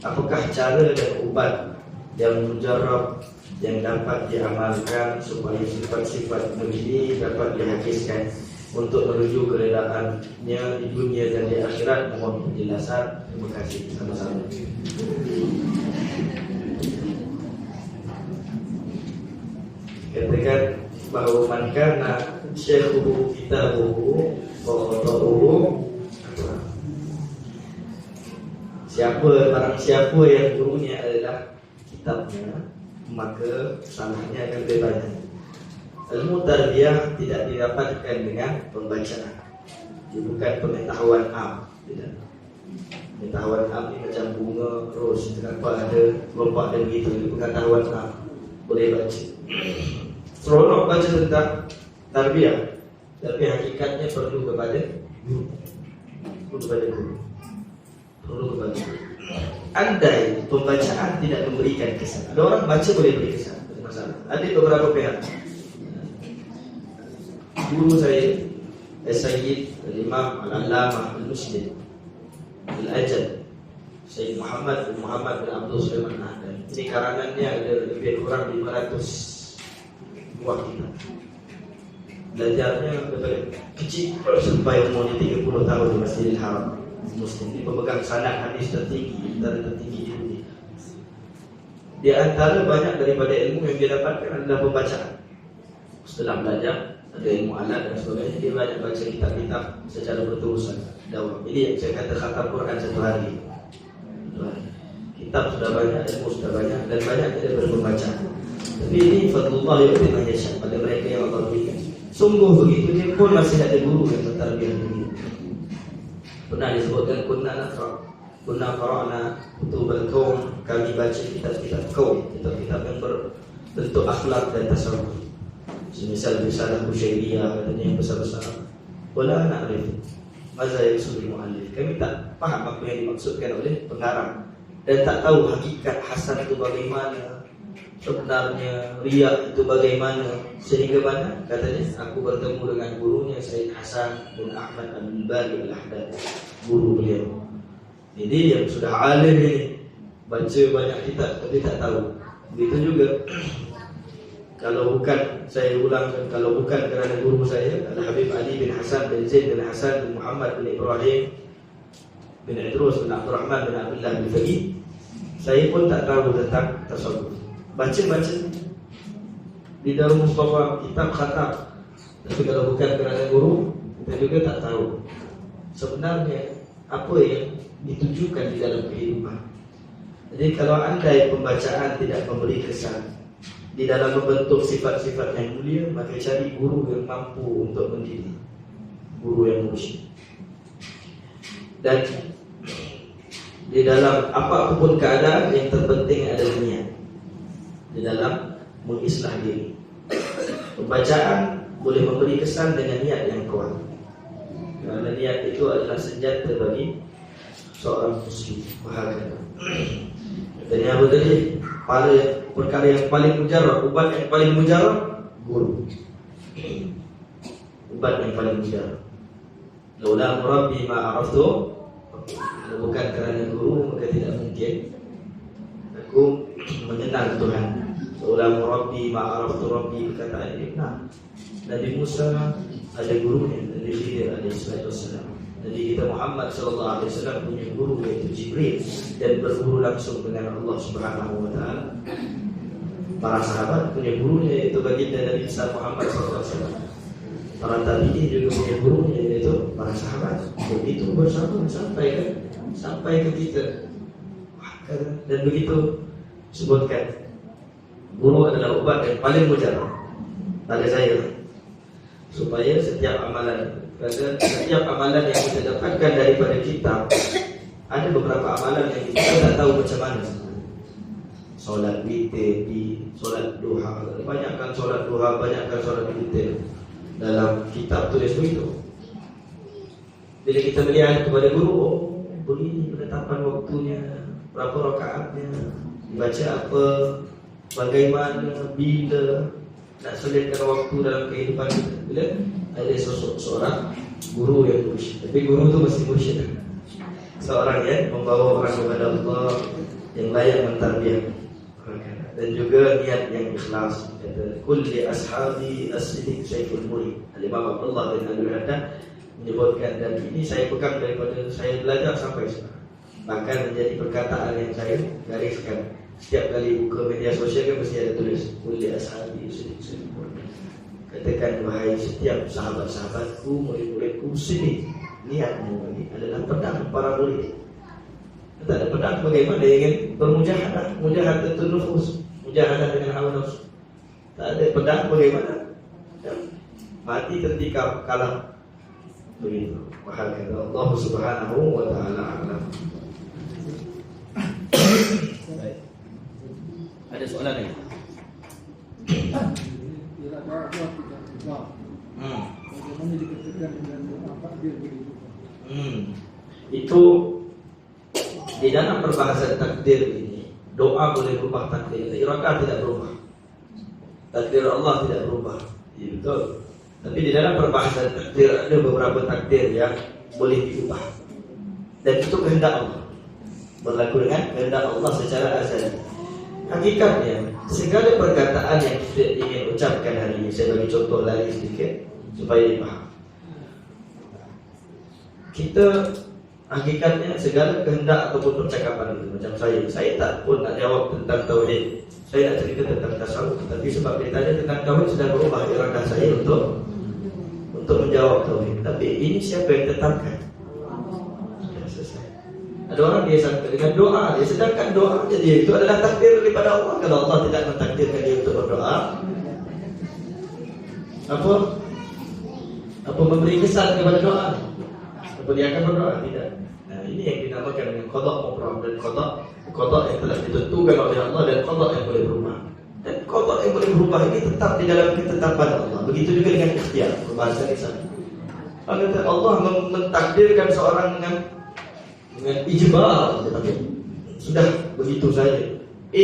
Apakah cara dan ubat yang mujarab yang dapat diamalkan supaya sifat-sifat begini dapat dihagiskan untuk menuju keredaannya di dunia dan di akhirat? Mohon penjelasan. Terima kasih. Sama-sama. Katakan bahawa man kana syekhuhu kitabuhu wa khata'uhu. Barang siapa yang gurunya adalah kitabnya, maka salahnya akan lebih banyak. Ilmu tarbiyah tidak didapatkan dengan pembacaan. Dia bukan pengetahuan am. Tidak. Pengetahuan am ni macam bunga ros, kenapa ada lompat dan begitu. Pengetahuan am boleh baca. Seronok baca tentang tarbiyah, tapi hakikatnya perlu kepada guru. Perlu kepada guru. Andai pembacaan tidak memberikan kesan, ada orang baca boleh beri kesan, tak ada masalah. Ada beberapa pihak. Guru saya Sayyid Al-Imam Al-Allamah Al-Muslim Al-Ajal, Sayyid Muhammad bin Abdul Sulaiman Nahdan. Ini karangannya ada lebih kurang 500 buah kitab. Belajarnya dari kecil sampai umurnya 30 tahun di Masjidil Haram. Muslim ini pemegang sanad hadis tertinggi, antara tertinggi di dunia. Di antara banyak daripada ilmu yang dia dapatkan adalah pembacaan. Setelah belajar, ada ilmu alat dan sebagainya, dia banyak baca kitab-kitab secara berterusan. Ini yang saya kata khatam Quran satu hari. Kitab sudah banyak, ilmu sudah banyak, dan banyak tidak berpembaca. Tapi ini fadlullah yu'ti man yasha, pada mereka yang Allah berikan. Sungguh begitu, dia pun masih ada guru yang mentarbiyah begitu. Pernah disebutkan kunna qara'na kutubal qaum, kami baca kitab-kitab kaum, kitab-kitab yang berbentuk akhlak dan tasawuf. Semisal risalah Busyairiyah katanya yang besar-besar. Wala na'rif maza yaqsudul mu'allif. Kami tak paham apa yang dimaksudkan oleh pengarang dan tak tahu hakikat hasan itu bagaimana, sebenarnya riya itu bagaimana, sehingga mana katanya aku bertemu dengan gurunya Sayyid Hasan bin Ahmad Abdul Bari Al-Haddad, guru beliau. Jadi yang sudah alim ini baca banyak kitab tapi tak tahu. Begitu juga kalau bukan, saya ulangkan, kalau bukan kerana guru saya Al-Habib Ali bin Hasan bin Zaid bin Hasan bin Muhammad bin Ibrahim bin Idrus bin Abdurrahman bin Abdullah bin Faqih, saya pun tak tahu tentang tasawuf. Baca-baca di Darul Mustafa kitab khatam, tapi kalau bukan kerana guru, kita juga tak tahu sebenarnya apa yang ditujukan di dalam kehidupan. Jadi kalau andai pembacaan tidak memberi kesan di dalam membentuk sifat-sifat yang mulia, maka cari guru yang mampu untuk mendidik, guru yang mursyid. Dan di dalam apapun keadaan, yang terpenting adalah niat di dalam mengislah diri. Pembacaan boleh memberi kesan dengan niat yang kuat, karena niat itu adalah senjata bagi seorang muslim. Bahagia. Katanya apa tadi? Perkara yang paling mujarab, ubat yang paling mujarab, guru. Ubat yang paling mujarab. Laula murabbi ma araftu, kalau bukan kerana guru maka tidak mungkin aku mengenal Tuhan. Laula murabbi ma araftu rabbi, kata Nabi Musa ada gurunya, Nabi Khidir alaihi wasallam. Nabi kita Muhammad sallallahu alaihi wasallam punya guru yaitu Jibril, dan berguru langsung dengan Allah Subhanahu wa taala. Para sahabat punya gurunya yaitu baginda Nabi besar Muhammad sallallahu alaihi wasallam. Para tabi'in juga punya gurunya yaitu para sahabat. Begitu bersama sampai ke kita. Dan begitu sebutkan, guru adalah obat yang paling mujarab pada saya, supaya setiap amalan yang kita dapatkan daripada kitab, ada beberapa amalan yang kita tak tahu macam mana. Solat witir, solat duha, banyakkan solat duha, banyakkan solat witir. Dalam kitab tulis begitu. Bila kita melihat kepada guru, oh begini penetapan waktunya, berapa rakaatnya, dibaca apa, bagaimana, bila nak selitkan waktu dalam kehidupan kita. Bila ada seorang guru yang mursyid. Tapi guru itu mesti mursyid, seorang yang membawa orang kepada Allah, yang layak mentarbiyah, dan juga niat yang ikhlas. Kata kulli ashabi as-siddiq sayful murid. Al-Imam Abdullah bin Abdul Haddad menyebutkan, dan ini saya pegang daripada saya belajar sampai sekarang, bahkan menjadi perkataan yang saya gariskan. Setiap kali buka media sosial kan mesti ada tulis kulli ashabi as-siddiq sayful murid. Katakan, wahai setiap sahabat-sahabatku, murid-muridku, sini niatmu ini adalah pedang para murid. Tak ada pedang, bagaimana ingin bermujahadah, mujahadatul nufus, mujahadah dengan hawa nafsu. Tak ada pedang, bagaimana mati tertikam kalah. Begitu. Wahakala Allah Subhanahu wa taala a'lam. Baik. Ada soalan lagi? Bagaimana dikatakan dengan doa takdir begitu? Itu di dalam perbahasan takdir ini, doa boleh berubah takdir, iradah tidak berubah, takdir Allah tidak berubah. Ya, betul. Tapi di dalam perbahasan takdir ada beberapa takdir yang boleh diubah. Dan itu kehendak Allah, berlaku dengan kehendak Allah secara azali. Hakikatnya segala perkataan yang kita ingin ucapkan hari ini, saya bagi contoh lagi sedikit supaya dipaham. Kita hakikatnya segala kehendak ataupun percakapan itu, macam saya tak pun nak jawab tentang tauhid, saya nak cerita tentang tasawuf, tapi sebab dia tanya tentang tauhid sudah berubah iradah saya untuk menjawab tauhid. Tapi ini siapa yang tetapkan? Sudah selesai. Ada orang dia sangka dengan doa dia, sedangkan doanya dia itu adalah takdir daripada Allah. Kalau Allah tidak mentakdirkan dia untuk berdoa, apa memberi kesan kepada doa? Apa dia akan berdoa? Tidak. Nah, ini yang dinamakan dengan qada mubrah, dan qada yang telah ditentukan oleh Allah, dan qada yang boleh berubah. Dan qada yang boleh berubah ini tetap di dalam ketetapan Allah. Begitu juga dengan ikhtiar, perbahasan Islam. Allah mentakdirkan seorang dengan ijbar, tetapi sudah begitu saja. B,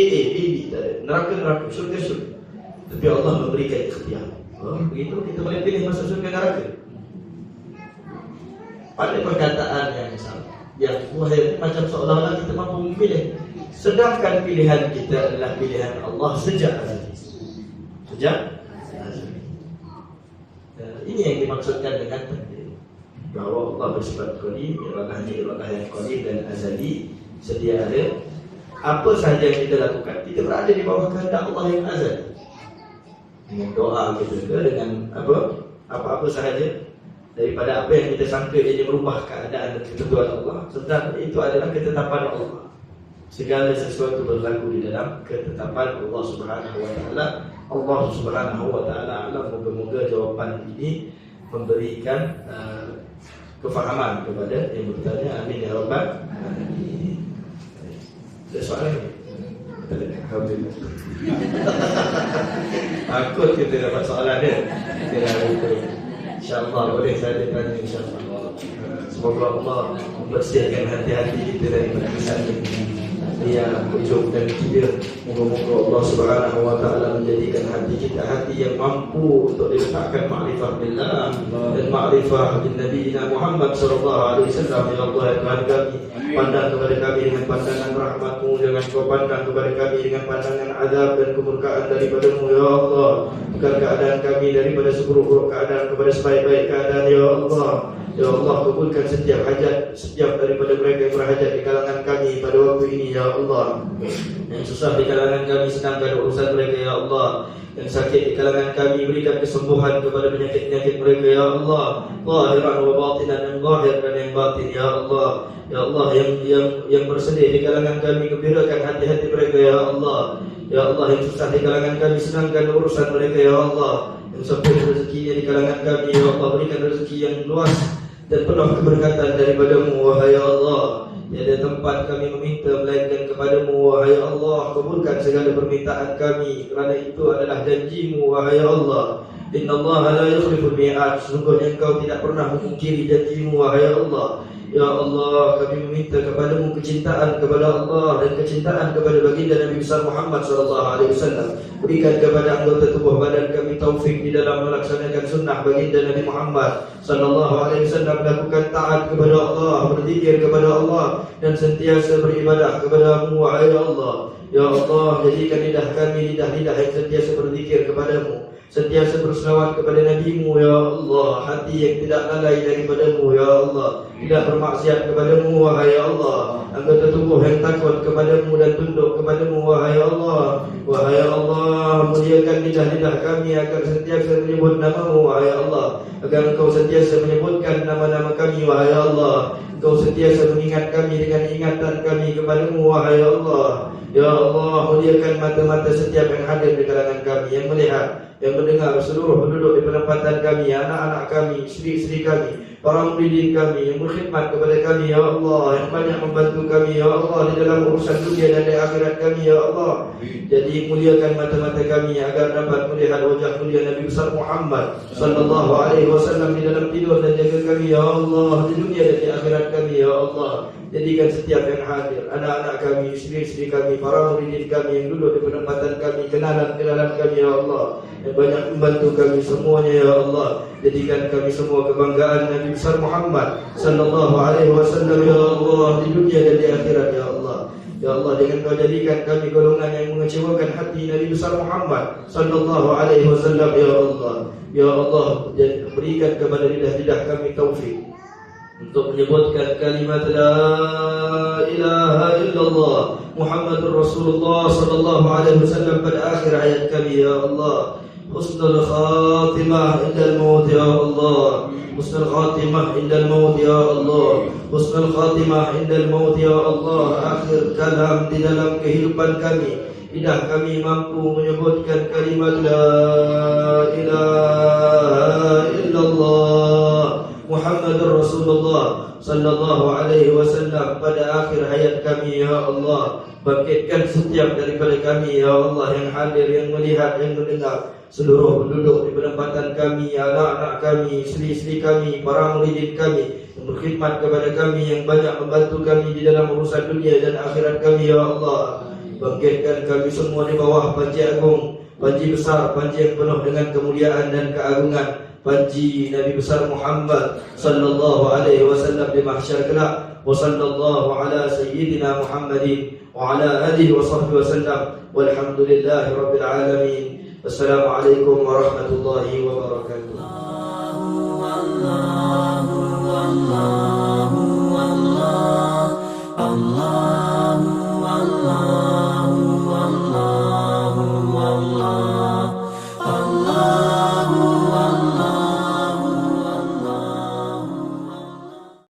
neraka, surga. Tapi Allah memberikan ikhtiar. Begitu kita boleh pilih masuk surga neraka. Pada perkataan yang salah, yang zahir macam seolah-olah kita mampu memilih, sedangkan pilihan kita adalah pilihan Allah sejak azali. Ini yang dimaksudkan dengan takdir, bahwa Allah bersifat qadim, iradahnya iradah yang qadim dan azali, sedia ada. Apa sahaja yang kita lakukan, kita berada di bawah kehendak Allah yang azali. Dengan doa kita ke, dengan apa-apa sahaja daripada apa yang kita sangka jadi merubah keadaan dan ketentuan Allah, sebenarnya itu adalah ketetapan Allah. Segala sesuatu berlaku di dalam ketetapan Allah Subhanahu wa taala. Allah Subhanahu wa taala alam. Moga-moga jawapan ini memberikan kefahaman kepada yang bertanya. Amin ya rabbal alamin. Ada soalan ni? Alhamdulillah. Takut kita dapat soalan dia. InsyaAllah boleh saya tanya, insyaAllah. Semoga Allah membersihkan hati-hati kita dari kesan yang ujung dan kibir. Moga-moga Allah Subhanahu wa taala menjadikan hati kita hati yang mampu untuk diletakkan ma'rifah billah dan ma'rifah bin Nabi Muhammad sallallahu alaihi wasallam. Ya Allah, ya Tuhan kami, pandang kepada kami dengan pandangan rahmat-Mu, jangan Kau pandang kepada kami dengan pandangan azab dan kemurkaan daripada-Mu. Ya Allah, tukar keadaan kami daripada seburuk-buruk keadaan kepada sebaik-baik keadaan. Ya Allah, ya Allah, kabulkan setiap hajat, setiap daripada mereka yang berhajat di kalangan kami pada waktu ini. Ya Allah, yang susah di kalangan kami senangkan urusan mereka. Ya Allah, yang sakit di kalangan kami berikan kesembuhan kepada penyakit-penyakit mereka. Ya Allah, zahiran wa batinan, yang zahir dan yang batin. Ya Allah, ya Allah, yang bersedih di kalangan kami gembirakan hati-hati mereka. Ya Allah, ya Allah, yang susah di kalangan kami senangkan urusan mereka. Ya Allah, yang sempit rezekinya di kalangan kami. Ya Allah, berikan rezeki yang luas dan penuh keberkatan daripada-Mu. Wahai Allah, tiada tempat kami meminta melainkan kepada-Mu. Wahai Allah, kabulkan segala permintaan kami, kerana itu adalah janji-Mu. Wahai Allah, Inna Allah la yukhliful mi'ad, sesungguhnya Engkau tidak pernah memungkiri janji-Mu. Wahai Allah, ya Allah, kami meminta kepada-Mu kecintaan kepada Allah dan kecintaan kepada baginda Nabi besar Muhammad sallallahu alaihi wasallam. Berikan kepada anggota tubuh badan kami taufik di dalam melaksanakan sunnah baginda Nabi Muhammad sallallahu alaihi wasallam, melakukan taat kepada Allah, berzikir kepada Allah, dan sentiasa beribadah kepada-Mu. Wahai Allah, ya Allah, jadikan lidah kami lidah-lidah yang sentiasa berzikir kepada-Mu, sentiasa berselawat kepada Nabi-Mu. Ya Allah, hati yang tidak lalai daripada-Mu. Ya Allah, tidak bermaksiat kepada-Mu. Wahai Allah, anggota tubuh yang takut kepada-Mu dan tunduk kepada-Mu. Wahai Allah, wahai Allah, muliakan lidah-lidah kami agar sentiasa menyebut nama-Mu. Wahai Allah, agar Engkau sentiasa menyebutkan nama-nama kami. Wahai Allah, Engkau sentiasa mengingat kami dengan ingatan kami kepada-Mu. Wahai Allah, ya Allah, muliakan mata-mata setiap yang hadir di kalangan kami, yang melihat, yang mendengar, seluruh penduduk di penempatan kami, anak-anak kami, isteri-isteri kami, para muridin kami yang berkhidmat kepada kami. Ya Allah, yang banyak membantu kami. Ya Allah, di dalam urusan dunia dan di akhirat kami. Ya Allah, jadi muliakan mata-mata kami agar dapat melihat wajah mulia Nabi besar Muhammad sallallahu alaihi wasallam di dalam tidur, dan jaga kami ya Allah, di dunia dan di akhirat kami ya Allah. Jadikan setiap yang hadir, anak-anak kami, istri-istri kami, para murid kami yang duduk di penempatan kami, kenalan-kenalan kami ya Allah, yang banyak membantu kami semuanya ya Allah. Jadikan kami semua kebanggaan Nabi besar Muhammad sallallahu alaihi wasallam ya Allah, di dunia dan di akhirat ya Allah. Ya Allah, dengan Kau jadikan kami golongan yang mengecewakan hati Nabi besar Muhammad sallallahu alaihi wasallam ya Allah. Ya Allah, berikan kepada lidah-lidah kami taufik untuk menyebutkan kalimat la ilaha illallah Muhammadur Rasulullah sallallahu alaihi wasallam pada akhir hayat kami ya Allah. Husnul khatimah indal maut ya Allah. Husnul khatimah indal maut ya Allah. Husnul khatimah indal maut ya Allah. Akhir kalam di dalam kehidupan kami, lidah kami mampu menyebutkan kalimat la ilaha illallah Muhammadur Rasulullah sallallahu alaihi wasallam pada akhir hayat kami ya Allah. Bangkitkan setiap daripada kami ya Allah yang hadir, yang melihat, yang mendengar, seluruh penduduk di penempatan kami, anak-anak kami, istri-istri kami, para murid kami yang berkhidmat kepada kami, yang banyak membantu kami di dalam urusan dunia dan akhirat kami ya Allah. Bangkitkan kami semua di bawah panji agung, panji besar, panji yang penuh dengan kemuliaan dan keagungan, panji Nabi besar Muhammad sallallahu alaihi wasallam di mahsyar kelak. Wa sallallahu ala sayyidina Muhammadin wa ala alihi wa sahbihi wasallam. Walhamdulillahi rabbil alamin. Wassalamualaikum warahmatullahi wabarakatuh. Allah